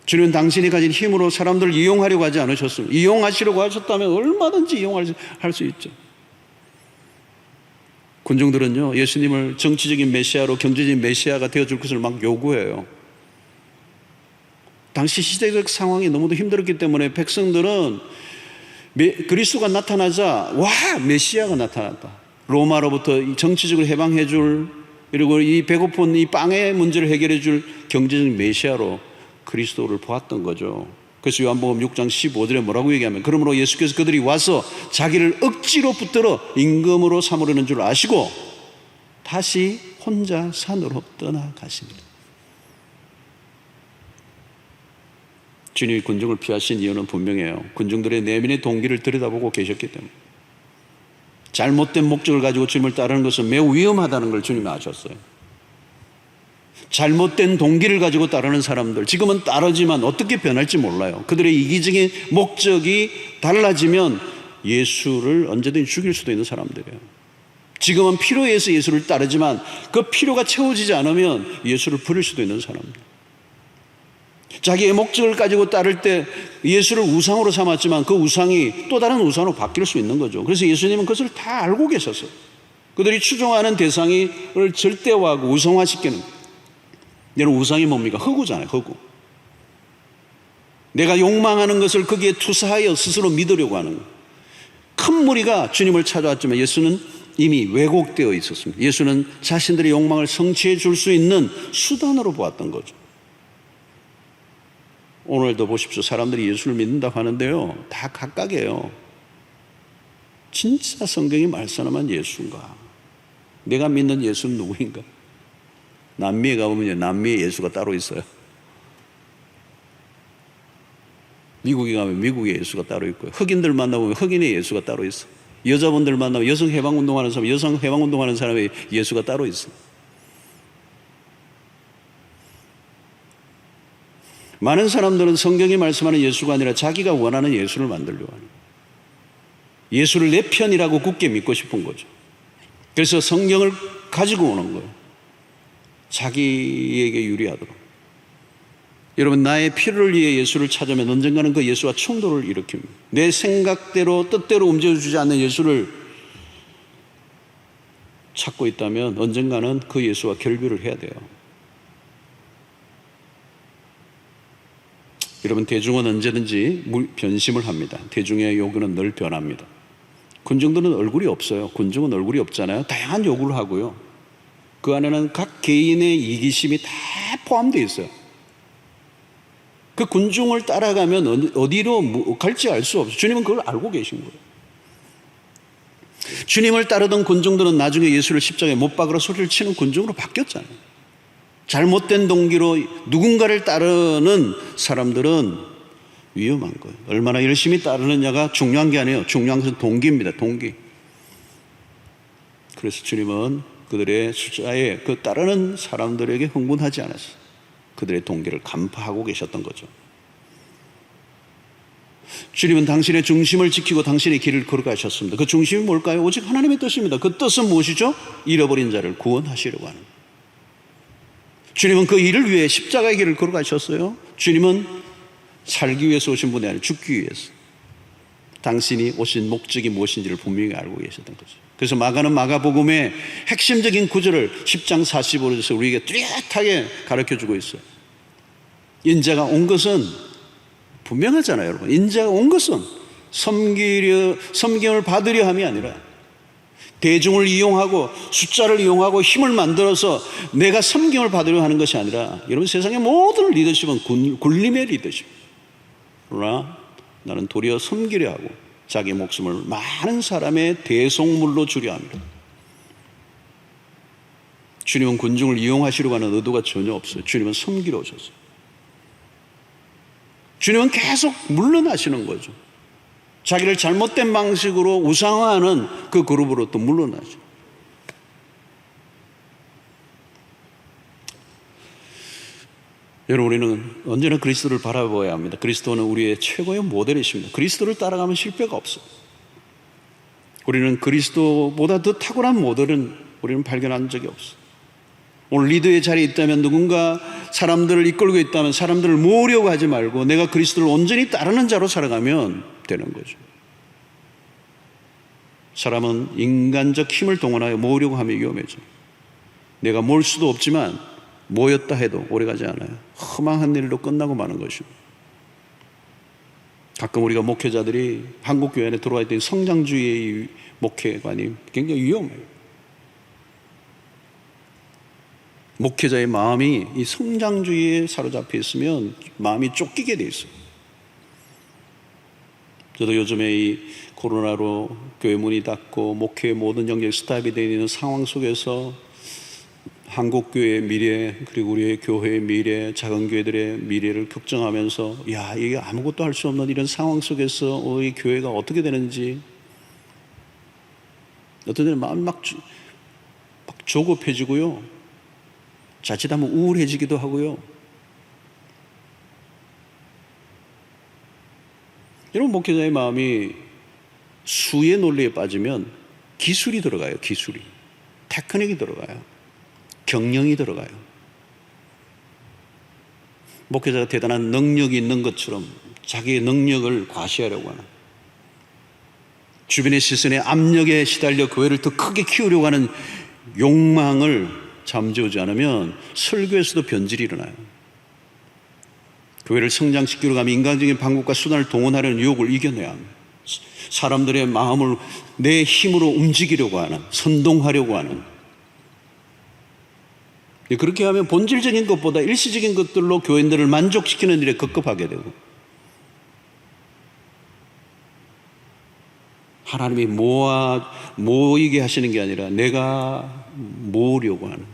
주님은 당신이 가진 힘으로 사람들을 이용하려고 하지 않으셨습니다. 이용하시려고 하셨다면 얼마든지 이용할 수 있죠. 군중들은요, 예수님을 정치적인 메시아로, 경제적인 메시아가 되어줄 것을 막 요구해요. 당시 시대적 상황이 너무도 힘들었기 때문에 백성들은 그리스도가 나타나자, 와, 메시아가 나타났다. 로마로부터 정치적으로 해방해 줄, 그리고 이 배고픈 이 빵의 문제를 해결해 줄 경제적인 메시아로 그리스도를 보았던 거죠. 그래서 요한복음 6장 15절에 뭐라고 얘기하면, 그러므로 예수께서 그들이 와서 자기를 억지로 붙들어 임금으로 삼으려는 줄 아시고 다시 혼자 산으로 떠나가십니다. 주님이 군중을 피하신 이유는 분명해요. 군중들의 내면의 동기를 들여다보고 계셨기 때문에. 잘못된 목적을 가지고 주님을 따르는 것은 매우 위험하다는 걸 주님이 아셨어요. 잘못된 동기를 가지고 따르는 사람들, 지금은 따르지만 어떻게 변할지 몰라요. 그들의 이기적인 목적이 달라지면 예수를 언제든지 죽일 수도 있는 사람들이에요. 지금은 필요에 의해서 예수를 따르지만 그 필요가 채워지지 않으면 예수를 버릴 수도 있는 사람들. 자기의 목적을 가지고 따를 때 예수를 우상으로 삼았지만 그 우상이 또 다른 우상으로 바뀔 수 있는 거죠. 그래서 예수님은 그것을 다 알고 계셨어요. 그들이 추종하는 대상을 절대화하고 우상화시키는 거예요. 여러분, 우상이 뭡니까? 허구잖아요, 허구. 내가 욕망하는 것을 거기에 투사하여 스스로 믿으려고 하는 거예요. 큰 무리가 주님을 찾아왔지만 예수는 이미 왜곡되어 있었습니다. 예수는 자신들의 욕망을 성취해 줄 수 있는 수단으로 보았던 거죠. 오늘도 보십시오. 사람들이 예수를 믿는다고 하는데요, 다 각각이에요. 진짜 성경이 말씀하는 예수인가? 내가 믿는 예수는 누구인가? 남미에 가보면 남미에 예수가 따로 있어요. 미국에 가면 미국의 예수가 따로 있고요. 흑인들 만나보면 흑인의 예수가 따로 있어. 여자분들 만나면 여성 해방운동하는 사람, 여성 해방운동하는 사람의 예수가 따로 있어. 많은 사람들은 성경이 말씀하는 예수가 아니라 자기가 원하는 예수를 만들려고 하는 거예요. 예수를 내 편이라고 굳게 믿고 싶은 거죠. 그래서 성경을 가지고 오는 거예요. 자기에게 유리하도록. 여러분, 나의 필요를 위해 예수를 찾으면 언젠가는 그 예수와 충돌을 일으킵니다. 내 생각대로 뜻대로 움직여주지 않는 예수를 찾고 있다면 언젠가는 그 예수와 결별을 해야 돼요. 여러분, 대중은 언제든지 변심을 합니다. 대중의 요구는 늘 변합니다. 군중들은 얼굴이 없어요. 군중은 얼굴이 없잖아요. 다양한 요구를 하고요. 그 안에는 각 개인의 이기심이 다 포함되어 있어요. 그 군중을 따라가면 어디로 갈지 알 수 없어요. 주님은 그걸 알고 계신 거예요. 주님을 따르던 군중들은 나중에 예수를 십자가에 못 박으라 소리를 치는 군중으로 바뀌었잖아요. 잘못된 동기로 누군가를 따르는 사람들은 위험한 거예요. 얼마나 열심히 따르느냐가 중요한 게 아니에요. 중요한 것은 동기입니다. 동기. 그래서 주님은 그들의 숫자에 그 따르는 사람들에게 흥분하지 않았어요. 그들의 동기를 간파하고 계셨던 거죠. 주님은 당신의 중심을 지키고 당신의 길을 걸어가셨습니다. 그 중심이 뭘까요? 오직 하나님의 뜻입니다. 그 뜻은 무엇이죠? 잃어버린 자를 구원하시려고 하는 거예요. 주님은 그 일을 위해 십자가의 길을 걸어가셨어요. 주님은 살기 위해서 오신 분이 아니라 죽기 위해서. 당신이 오신 목적이 무엇인지를 분명히 알고 계셨던 거죠. 그래서 마가는 마가복음의 핵심적인 구절을 10장 45절에서 우리에게 뚜렷하게 가르쳐주고 있어요. 인자가 온 것은 분명하잖아요, 여러분. 인자가 온 것은 섬김을 받으려 함이 아니라 대중을 이용하고 숫자를 이용하고 힘을 만들어서 내가 섬김을 받으려 하는 것이 아니라, 여러분, 세상의 모든 리더십은 굴림의 리더십. 그러나 나는 도리어 섬기려 하고 자기 목숨을 많은 사람의 대속물로 주려 합니다. 주님은 군중을 이용하시려고 하는 의도가 전혀 없어요. 주님은 섬기러 오셨어요. 주님은 계속 물러나시는 거죠. 자기를 잘못된 방식으로 우상화하는 그 그룹으로 또 물러나죠. 여러분, 우리는 언제나 그리스도를 바라보아야 합니다. 그리스도는 우리의 최고의 모델이십니다. 그리스도를 따라가면 실패가 없어요. 우리는 그리스도보다 더 탁월한 모델은 우리는 발견한 적이 없어요. 오늘 리더의 자리에 있다면, 누군가 사람들을 이끌고 있다면 사람들을 모으려고 하지 말고 내가 그리스도를 온전히 따르는 자로 살아가면 되는 거죠. 사람은 인간적 힘을 동원하여 모으려고 하면 위험해져요. 내가 모을 수도 없지만 모였다 해도 오래가지 않아요. 허망한 일로 끝나고 마는 것이죠. 가끔 우리가 목회자들이 한국교회 안에 들어와 있던 성장주의의 목회관이 굉장히 위험해요. 목회자의 마음이 이 성장주의에 사로잡혀 있으면 마음이 쫓기게 돼 있어요. 저도 요즘에 이 코로나로 교회 문이 닫고 목회의 모든 영역이 스탑이 되어 있는 상황 속에서 한국교회의 미래, 그리고 우리의 교회의 미래, 작은 교회들의 미래를 걱정하면서, 야, 이게 아무것도 할 수 없는 이런 상황 속에서 이 교회가 어떻게 되는지, 어떤 때는 마음이 막 조급해지고요, 자칫하면 우울해지기도 하고요. 여러분, 목회자의 마음이 수의 논리에 빠지면 기술이 들어가요. 기술이, 테크닉이 들어가요. 경영이 들어가요. 목회자가 대단한 능력이 있는 것처럼 자기의 능력을 과시하려고 하는, 주변의 시선의 압력에 시달려 교회를 더 크게 키우려고 하는 욕망을 잠재우지 않으면 설교에서도 변질이 일어나요. 교회를 성장시키려고 하면 인간적인 방법과 수단을 동원하려는 유혹을 이겨내야 합니다. 사람들의 마음을 내 힘으로 움직이려고 하는, 선동하려고 하는, 그렇게 하면 본질적인 것보다 일시적인 것들로 교인들을 만족시키는 일에 급급하게 되고, 하나님이 모이게 하시는 게 아니라 내가 모으려고 하는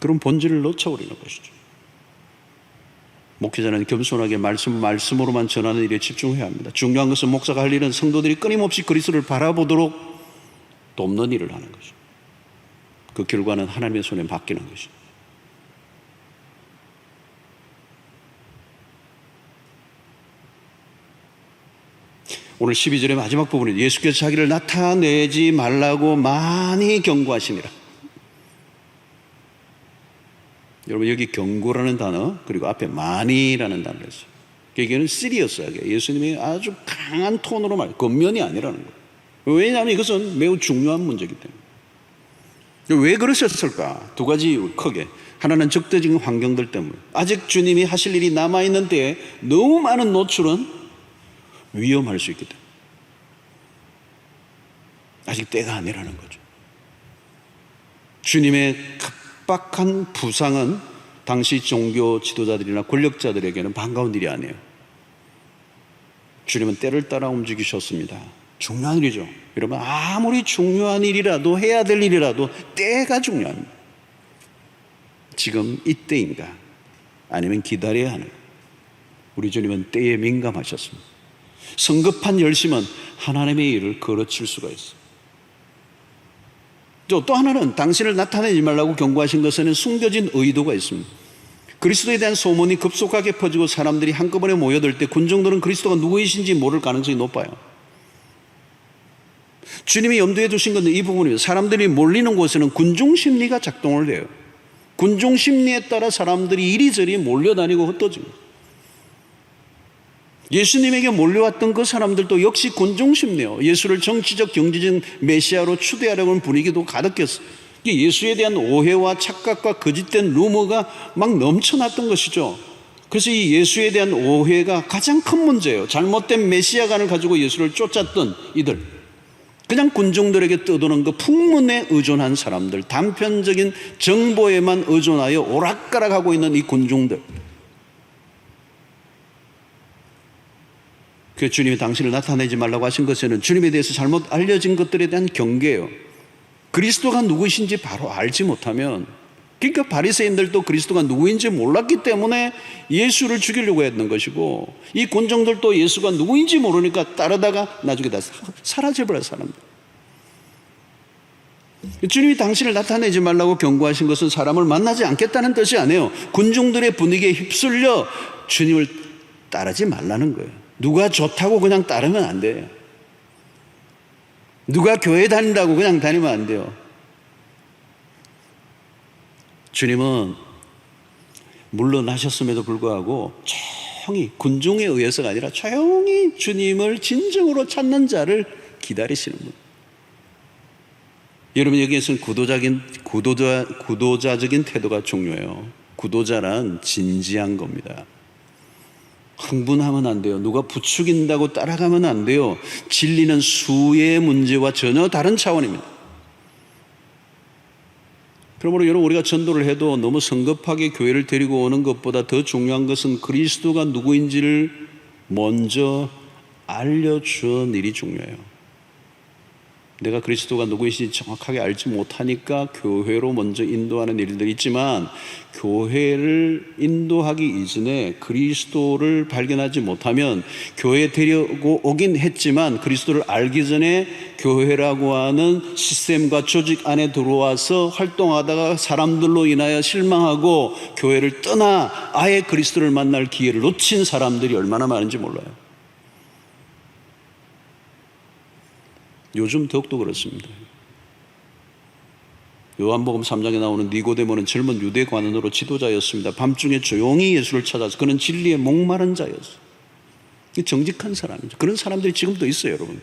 그런 본질을 놓쳐버리는 것이죠. 목회자는 겸손하게 말씀으로만 전하는 일에 집중해야 합니다. 중요한 것은 목사가 할 일은 성도들이 끊임없이 그리스도를 바라보도록 돕는 일을 하는 거죠. 그 결과는 하나님의 손에 맡기는 것이죠. 오늘 12절의 마지막 부분에 예수께서 자기를 나타내지 말라고 많이 경고하시니라. 여러분, 여기 경고라는 단어, 그리고 앞에 많이라는 단어를 했어요. 여기는 시리어스하게 예수님이 아주 강한 톤으로 겉면이 아니라는 거예요. 왜냐하면 이것은 매우 중요한 문제이기 때문에. 왜 그러셨을까? 두 가지 크게. 하나는 적대적인 환경들 때문에. 아직 주님이 하실 일이 남아있는 때에 너무 많은 노출은 위험할 수 있기 때문에. 아직 때가 아니라는 거죠. 주님의 급박한 부상은 당시 종교 지도자들이나 권력자들에게는 반가운 일이 아니에요. 주님은 때를 따라 움직이셨습니다. 중요한 일이죠. 여러분, 아무리 중요한 일이라도, 해야 될 일이라도 때가 중요합니다. 지금 이때인가? 아니면 기다려야 하는? 우리 주님은 때에 민감하셨습니다. 성급한 열심은 하나님의 일을 거르칠 수가 있어요. 또 하나는 당신을 나타내지 말라고 경고하신 것에는 숨겨진 의도가 있습니다. 그리스도에 대한 소문이 급속하게 퍼지고 사람들이 한꺼번에 모여들 때 군중들은 그리스도가 누구이신지 모를 가능성이 높아요. 주님이 염두에 두신 것은 이 부분입니다. 사람들이 몰리는 곳에는 군중 심리가 작동을 해요. 군중 심리에 따라 사람들이 이리저리 몰려다니고 흩어집니다. 예수님에게 몰려왔던 그 사람들도 역시 군중심리요. 예수를 정치적 경제적 메시아로 추대하려는 분위기도 가득했어요. 예수에 대한 오해와 착각과 거짓된 루머가 막 넘쳐났던 것이죠. 그래서 이 예수에 대한 오해가 가장 큰 문제예요. 잘못된 메시아관을 가지고 예수를 쫓았던 이들, 그냥 군중들에게 떠도는 그 풍문에 의존한 사람들, 단편적인 정보에만 의존하여 오락가락하고 있는 이 군중들. 그 주님이 당신을 나타내지 말라고 하신 것에는 주님에 대해서 잘못 알려진 것들에 대한 경계예요. 그리스도가 누구이신지 바로 알지 못하면, 그러니까 바리새인들도 그리스도가 누구인지 몰랐기 때문에 예수를 죽이려고 했던 것이고, 이 군중들도 예수가 누구인지 모르니까 따르다가 나중에 다 사라져버려요, 사람들. 주님이 당신을 나타내지 말라고 경고하신 것은 사람을 만나지 않겠다는 뜻이 아니에요. 군중들의 분위기에 휩쓸려 주님을 따르지 말라는 거예요. 누가 좋다고 그냥 따르면 안 돼요. 누가 교회 다닌다고 그냥 다니면 안 돼요. 주님은 물러나셨음에도 불구하고 조용히, 군중에 의해서가 아니라 조용히 주님을 진정으로 찾는 자를 기다리시는 분. 여러분, 여기에서는 구도자적인 태도가 중요해요. 구도자란 진지한 겁니다. 흥분하면 안 돼요. 누가 부추긴다고 따라가면 안 돼요. 진리는 수의 문제와 전혀 다른 차원입니다. 그러므로 여러분, 우리가 전도를 해도 너무 성급하게 교회를 데리고 오는 것보다 더 중요한 것은 그리스도가 누구인지를 먼저 알려주는 일이 중요해요. 내가 그리스도가 누구인지 정확하게 알지 못하니까 교회로 먼저 인도하는 일들이 있지만, 교회를 인도하기 이전에 그리스도를 발견하지 못하면, 교회에 데리고 오긴 했지만 그리스도를 알기 전에 교회라고 하는 시스템과 조직 안에 들어와서 활동하다가 사람들로 인하여 실망하고 교회를 떠나 아예 그리스도를 만날 기회를 놓친 사람들이 얼마나 많은지 몰라요. 요즘 더욱더 그렇습니다. 요한복음 3장에 나오는 니고데모는 젊은 유대 관원으로 지도자였습니다. 밤중에 조용히 예수를 찾아서, 그는 진리에 목마른 자였어요. 정직한 사람이죠. 그런 사람들이 지금도 있어요, 여러분.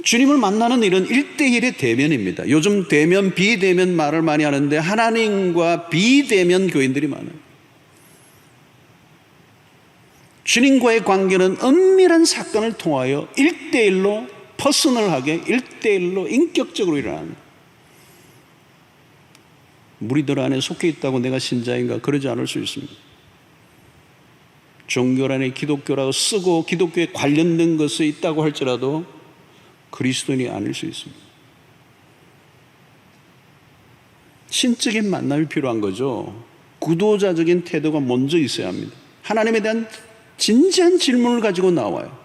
주님을 만나는 일은 1대1의 대면입니다. 요즘 대면, 비대면 말을 많이 하는데 하나님과 비대면 교인들이 많아요. 주님과의 관계는 은밀한 사건을 통하여 1대1로 퍼스널하게 1대1로 인격적으로 일어납니다. 무리들 안에 속해 있다고 내가 신자인가? 그러지 않을 수 있습니다. 종교 안에 기독교라고 쓰고 기독교에 관련된 것에 있다고 할지라도 그리스도인이 아닐 수 있습니다. 신적인 만남이 필요한 거죠. 구도자적인 태도가 먼저 있어야 합니다. 하나님에 대한 진지한 질문을 가지고 나와요.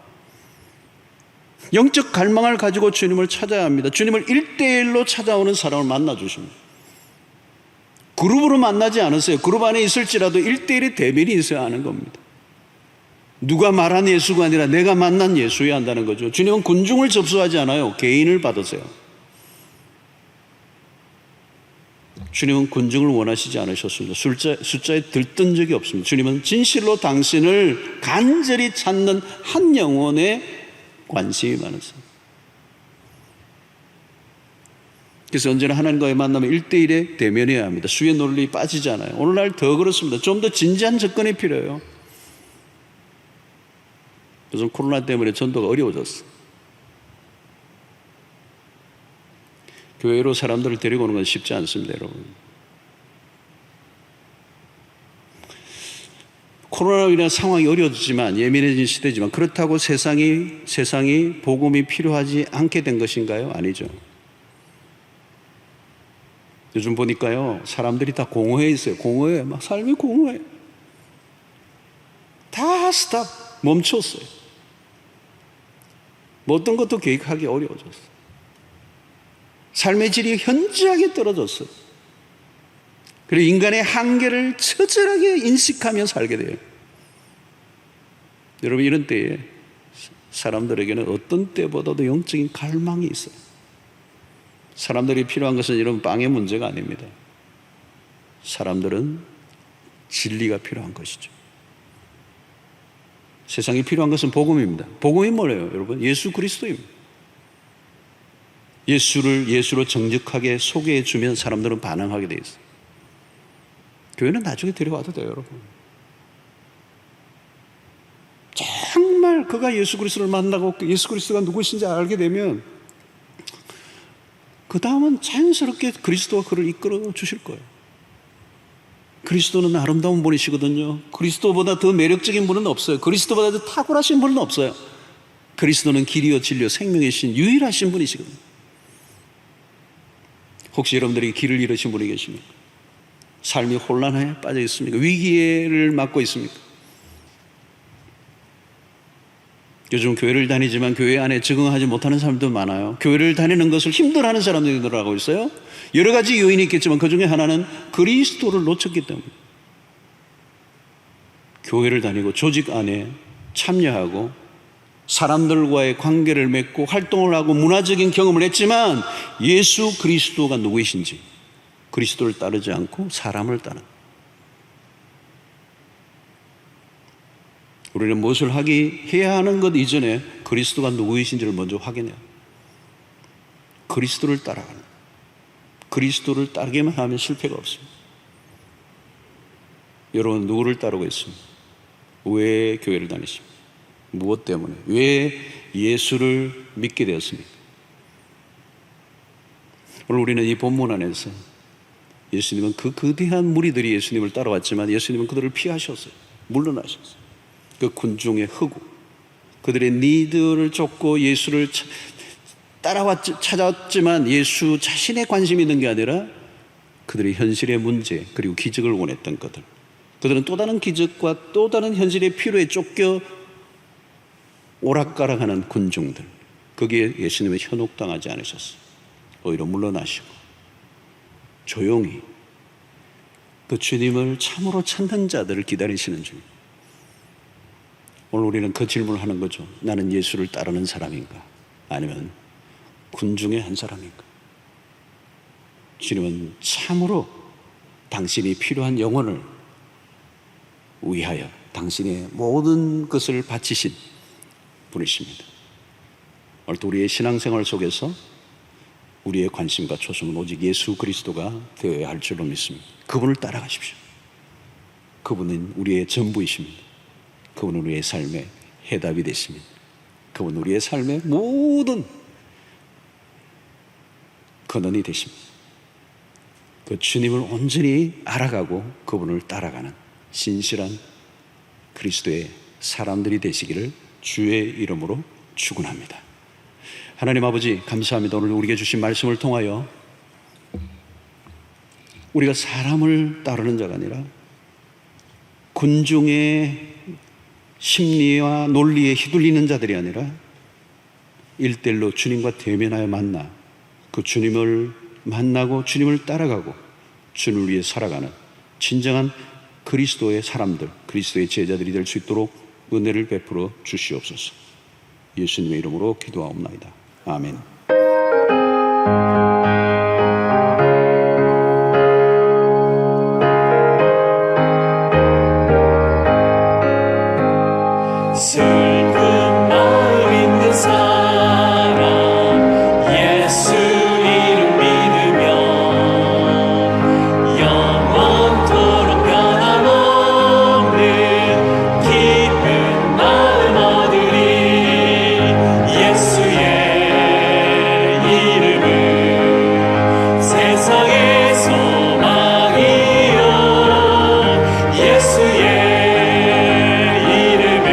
영적 갈망을 가지고 주님을 찾아야 합니다. 주님을 1대1로 찾아오는 사람을 만나 주십니다. 그룹으로 만나지 않으세요. 그룹 안에 있을지라도 1대1의 대면이 있어야 하는 겁니다. 누가 말한 예수가 아니라 내가 만난 예수여야 한다는 거죠. 주님은 군중을 접수하지 않아요. 개인을 받으세요. 주님은 군중을 원하시지 않으셨습니다. 숫자에 들뜬 적이 없습니다. 주님은 진실로 당신을 간절히 찾는 한 영혼에 관심이 많으세요. 그래서 언제나 하나님과의 만남은 1대1의 대면이어야 합니다. 수의 논리 빠지잖아요. 오늘날 더 그렇습니다. 좀 더 진지한 접근이 필요해요. 요즘 코로나 때문에 전도가 어려워졌어요. 교회로 사람들을 데리고 오는 건 쉽지 않습니다, 여러분. 코로나로 인한 상황이 어려워지지만, 예민해진 시대지만, 그렇다고 세상이 복음이 필요하지 않게 된 것인가요? 아니죠. 요즘 보니까요, 사람들이 다 공허해 있어요. 공허해. 막 삶이 공허해. 다 스탑. 멈췄어요. 뭐 어떤 것도 계획하기 어려워졌어요. 삶의 질이 현저하게 떨어졌어요. 그리고 인간의 한계를 처절하게 인식하며 살게 돼요. 여러분, 이런 때에 사람들에게는 어떤 때보다도 영적인 갈망이 있어요. 사람들이 필요한 것은 이런 빵의 문제가 아닙니다. 사람들은 진리가 필요한 것이죠. 세상에 필요한 것은 복음입니다. 복음이 뭐예요, 여러분? 예수 그리스도입니다. 예수로 정직하게 소개해 주면 사람들은 반응하게 돼 있어요. 교회는 나중에 데려와도 돼요, 여러분. 정말 그가 예수 그리스도를 만나고 예수 그리스도가 누구신지 알게 되면 그 다음은 자연스럽게 그리스도가 그를 이끌어 주실 거예요. 그리스도는 아름다운 분이시거든요. 그리스도보다 더 매력적인 분은 없어요. 그리스도보다 더 탁월하신 분은 없어요. 그리스도는 길이요 진리요 생명이신 유일하신 분이시거든요. 혹시 여러분들이 길을 잃으신 분이 계십니까? 삶이 혼란에 빠져 있습니까? 위기를 맞고 있습니까? 요즘 교회를 다니지만 교회 안에 적응하지 못하는 사람도 많아요. 교회를 다니는 것을 힘들어하는 사람들이 늘어나고 있어요. 여러 가지 요인이 있겠지만 그 중에 하나는 그리스도를 놓쳤기 때문에 교회를 다니고 조직 안에 참여하고 사람들과의 관계를 맺고 활동을 하고 문화적인 경험을 했지만 예수 그리스도가 누구이신지 그리스도를 따르지 않고 사람을 따르는, 우리는 무엇을 해야 하는 것 이전에 그리스도가 누구이신지를 먼저 확인해요. 그리스도를 따라가는, 그리스도를 따르기만 하면 실패가 없습니다. 여러분 누구를 따르고 있습니까? 왜 교회를 다니십니까? 무엇 때문에? 왜 예수를 믿게 되었습니까? 오늘 우리는 이 본문 안에서 예수님은 그 거대한 무리들이 예수님을 따라왔지만 예수님은 그들을 피하셨어요. 물러나셨어요. 그 군중의 흑우, 그들의 니들을 쫓고 예수를 찾았지만 예수 자신의 관심이 있는 게 아니라 그들의 현실의 문제 그리고 기적을 원했던 것들, 그들은 또 다른 기적과 또 다른 현실의 필요에 쫓겨 오락가락하는 군중들, 거기에 예수님은 현혹당하지 않으셨어요. 오히려 물러나시고 조용히 그 주님을 참으로 찾는 자들을 기다리시는 중. 오늘 우리는 그 질문을 하는 거죠. 나는 예수를 따르는 사람인가? 아니면 군중의 한 사람인가? 주님은 참으로 당신이 필요한 영혼을 위하여 당신의 모든 것을 바치신 분이십니다. 오늘 우리의 신앙생활 속에서 우리의 관심과 초점은 오직 예수 그리스도가 되어야 할 줄로 믿습니다. 그분을 따라가십시오. 그분은 우리의 전부이십니다. 그분은 우리의 삶의 해답이 되십니다. 그분은 우리의 삶의 모든 근원이 되십니다. 그 주님을 온전히 알아가고 그분을 따라가는 신실한 그리스도의 사람들이 되시기를 주의 이름으로 축원합니다. 하나님 아버지 감사합니다. 오늘 우리에게 주신 말씀을 통하여 우리가 사람을 따르는 자가 아니라 군중의 심리와 논리에 휘둘리는 자들이 아니라 일대일로 주님과 대면하여 만나 그 주님을 만나고 주님을 따라가고 주님을 위해 살아가는 진정한 그리스도의 사람들, 그리스도의 제자들이 될 수 있도록 은혜를 베풀어 주시옵소서. 예수님의 이름으로 기도하옵나이다. 아멘. 슬픈 마음 있는 사람 예수 이름 믿으며 영원토록 변함없는 기쁜 마음 얻으리. 예수의 이름은 세상의 소망이요 예수의 이름은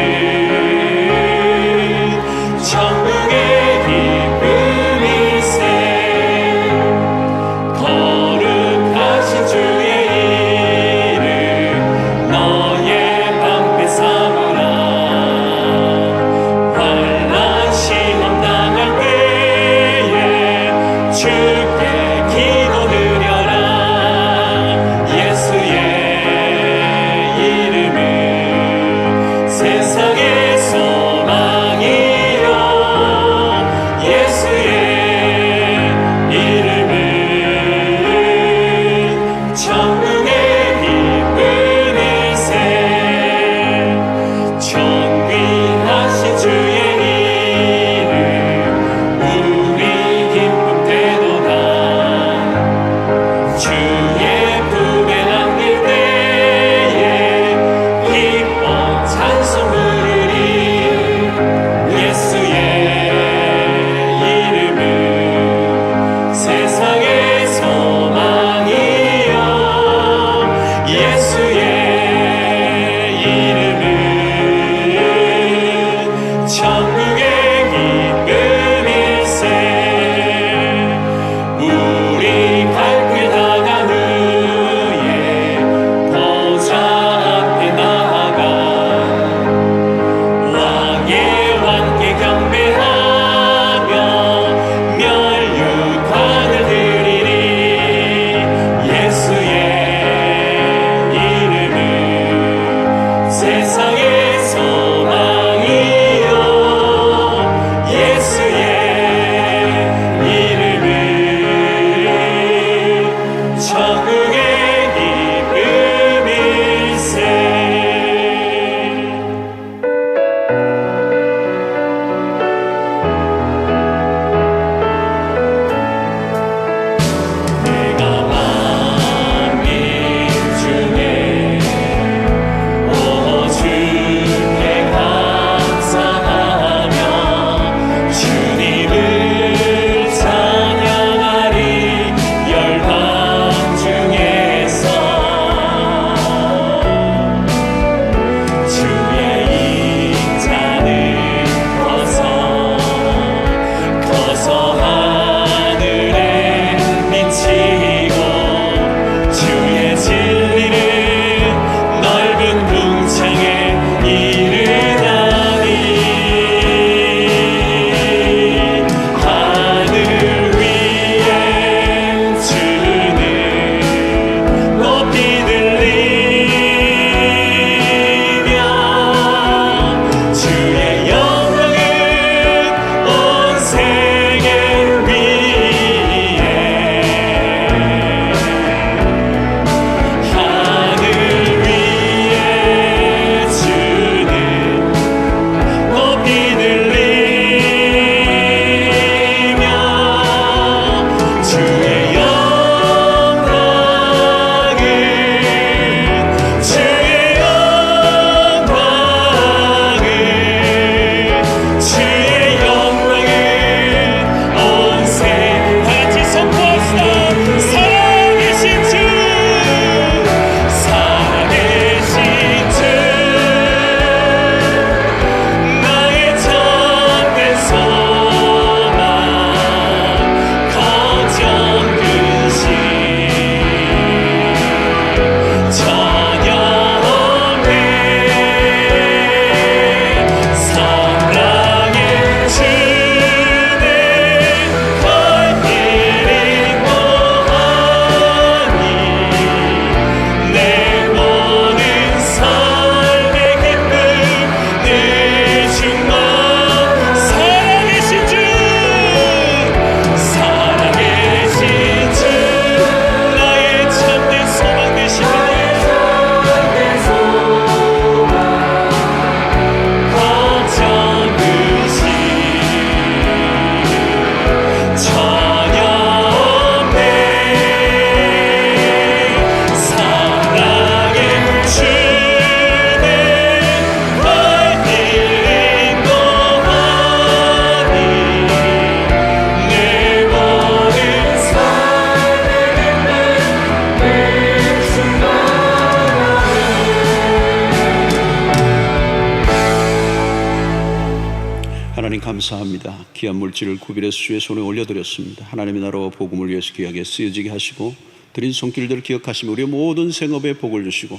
하나님 감사합니다. 귀한 물질을 구별해서 주의 손에 올려드렸습니다. 하나님의 나라와 복음을 위해서 귀하게 쓰여지게 하시고 드린 손길들을 기억하시며 우리의 모든 생업에 복을 주시고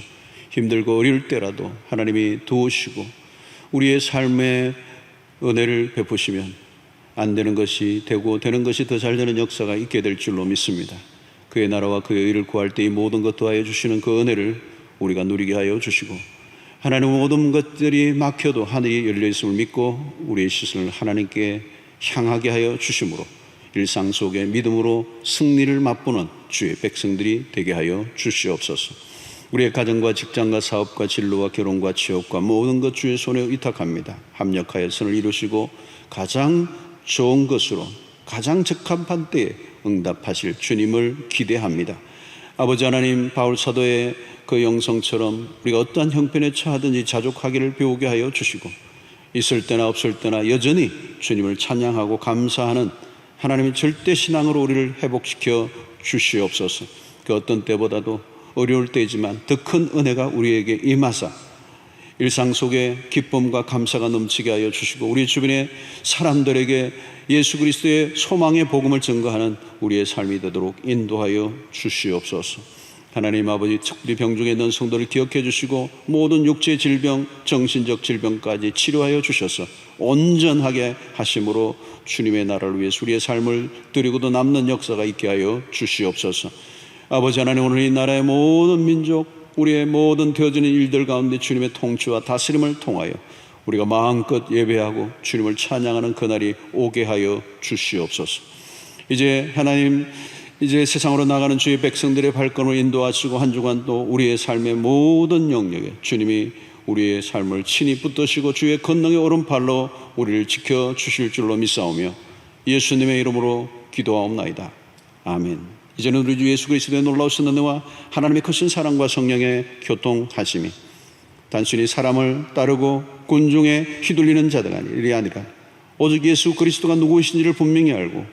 힘들고 어려울 때라도 하나님이 도우시고 우리의 삶에 은혜를 베푸시면 안 되는 것이 되고 되는 것이 더 잘 되는 역사가 있게 될 줄로 믿습니다. 그의 나라와 그의 의를 구할 때 이 모든 것 더하여 주시는 그 은혜를 우리가 누리게 하여 주시고 하나님 모든 것들이 막혀도 하늘이 열려 있음을 믿고 우리의 시선을 하나님께 향하게 하여 주심으로 일상 속에 믿음으로 승리를 맛보는 주의 백성들이 되게 하여 주시옵소서. 우리의 가정과 직장과 사업과 진로와 결혼과 취업과 모든 것 주의 손에 의탁합니다. 합력하여 선을 이루시고 가장 좋은 것으로 가장 적합한 때에 응답하실 주님을 기대합니다. 아버지 하나님, 바울 사도의 그 영성처럼 우리가 어떠한 형편에 처하든지 자족하기를 배우게 하여 주시고 있을 때나 없을 때나 여전히 주님을 찬양하고 감사하는 하나님의 절대 신앙으로 우리를 회복시켜 주시옵소서. 그 어떤 때보다도 어려울 때이지만 더 큰 은혜가 우리에게 임하사 일상 속에 기쁨과 감사가 넘치게 하여 주시고 우리 주변의 사람들에게 예수 그리스도의 소망의 복음을 증거하는 우리의 삶이 되도록 인도하여 주시옵소서. 하나님 아버지, 특별히 병중에 있는 성도를 기억해 주시고 모든 육체 질병, 정신적 질병까지 치료하여 주셔서 온전하게 하심으로 주님의 나라를 위해서 우리의 삶을 드리고도 남는 역사가 있게 하여 주시옵소서. 아버지 하나님, 오늘 이 나라의 모든 민족, 우리의 모든 되어지는 일들 가운데 주님의 통치와 다스림을 통하여 우리가 마음껏 예배하고 주님을 찬양하는 그날이 오게 하여 주시옵소서. 이제 하나님, 이제 세상으로 나가는 주의 백성들의 발걸음을 인도하시고 한 주간 또 우리의 삶의 모든 영역에 주님이 우리의 삶을 친히 붙드시고 주의 권능의 오른팔로 우리를 지켜주실 줄로 믿사오며 예수님의 이름으로 기도하옵나이다. 아멘. 이제는 우리 주 예수 그리스도의 놀라우신 은혜와 하나님의 크신 사랑과 성령의 교통하심이 단순히 사람을 따르고 군중에 휘둘리는 자들이 아니라 오직 예수 그리스도가 누구이신지를 분명히 알고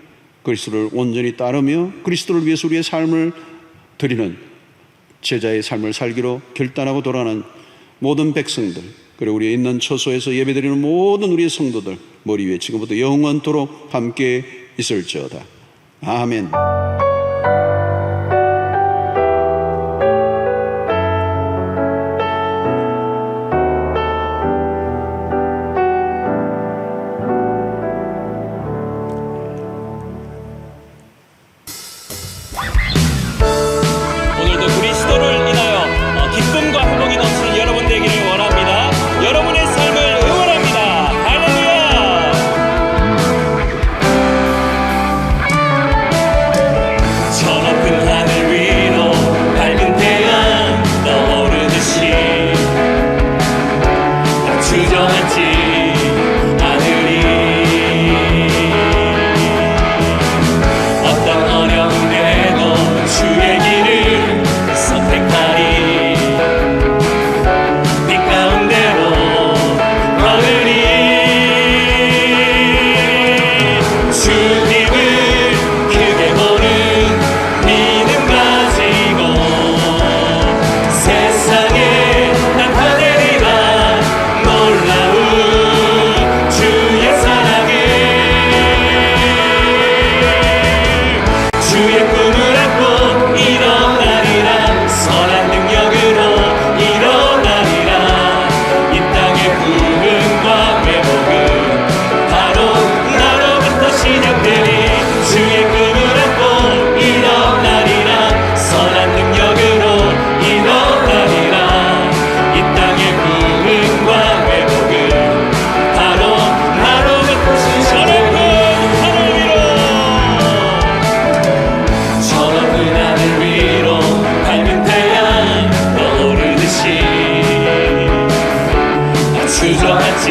그리스도를 온전히 따르며 그리스도를 위해서 우리의 삶을 드리는 제자의 삶을 살기로 결단하고 돌아가는 모든 백성들, 그리고 우리의 있는 처소에서 예배드리는 모든 우리의 성도들 머리 위에 지금부터 영원토록 함께 있을지어다. 아멘. 오늘도 그리스도를 인하여 기쁨과 회복이 넘치는 여러분 되기를 원합니다. 여러분의 삶을 응원합니다. 할렐루야. 저 높은 하늘 위로 밝은 태양 떠오르듯이 나 주저앉지 않으리. 어떤 어려움에도 주의 길을 선택하리. 빛 가운데로 걸으리. 주님을 크게 보는 믿음 가지고 세상에 나타내리라. 놀라운 주의 사랑을 주의 꿈을 안고 일어나리라. 선한 능력으로 일어나리라. 이 땅의 부흥과 회복은 바로 나로부터 시작되리. 주의 꿈을 안고 일어나리라. 선한 능력으로 일어나리라. 이 땅의 부흥과 회복은 바로 나로부터 시작되리. 하늘 위로 저 높은 하늘 위로 밝은 태양 떠오르듯이 나 주저앉지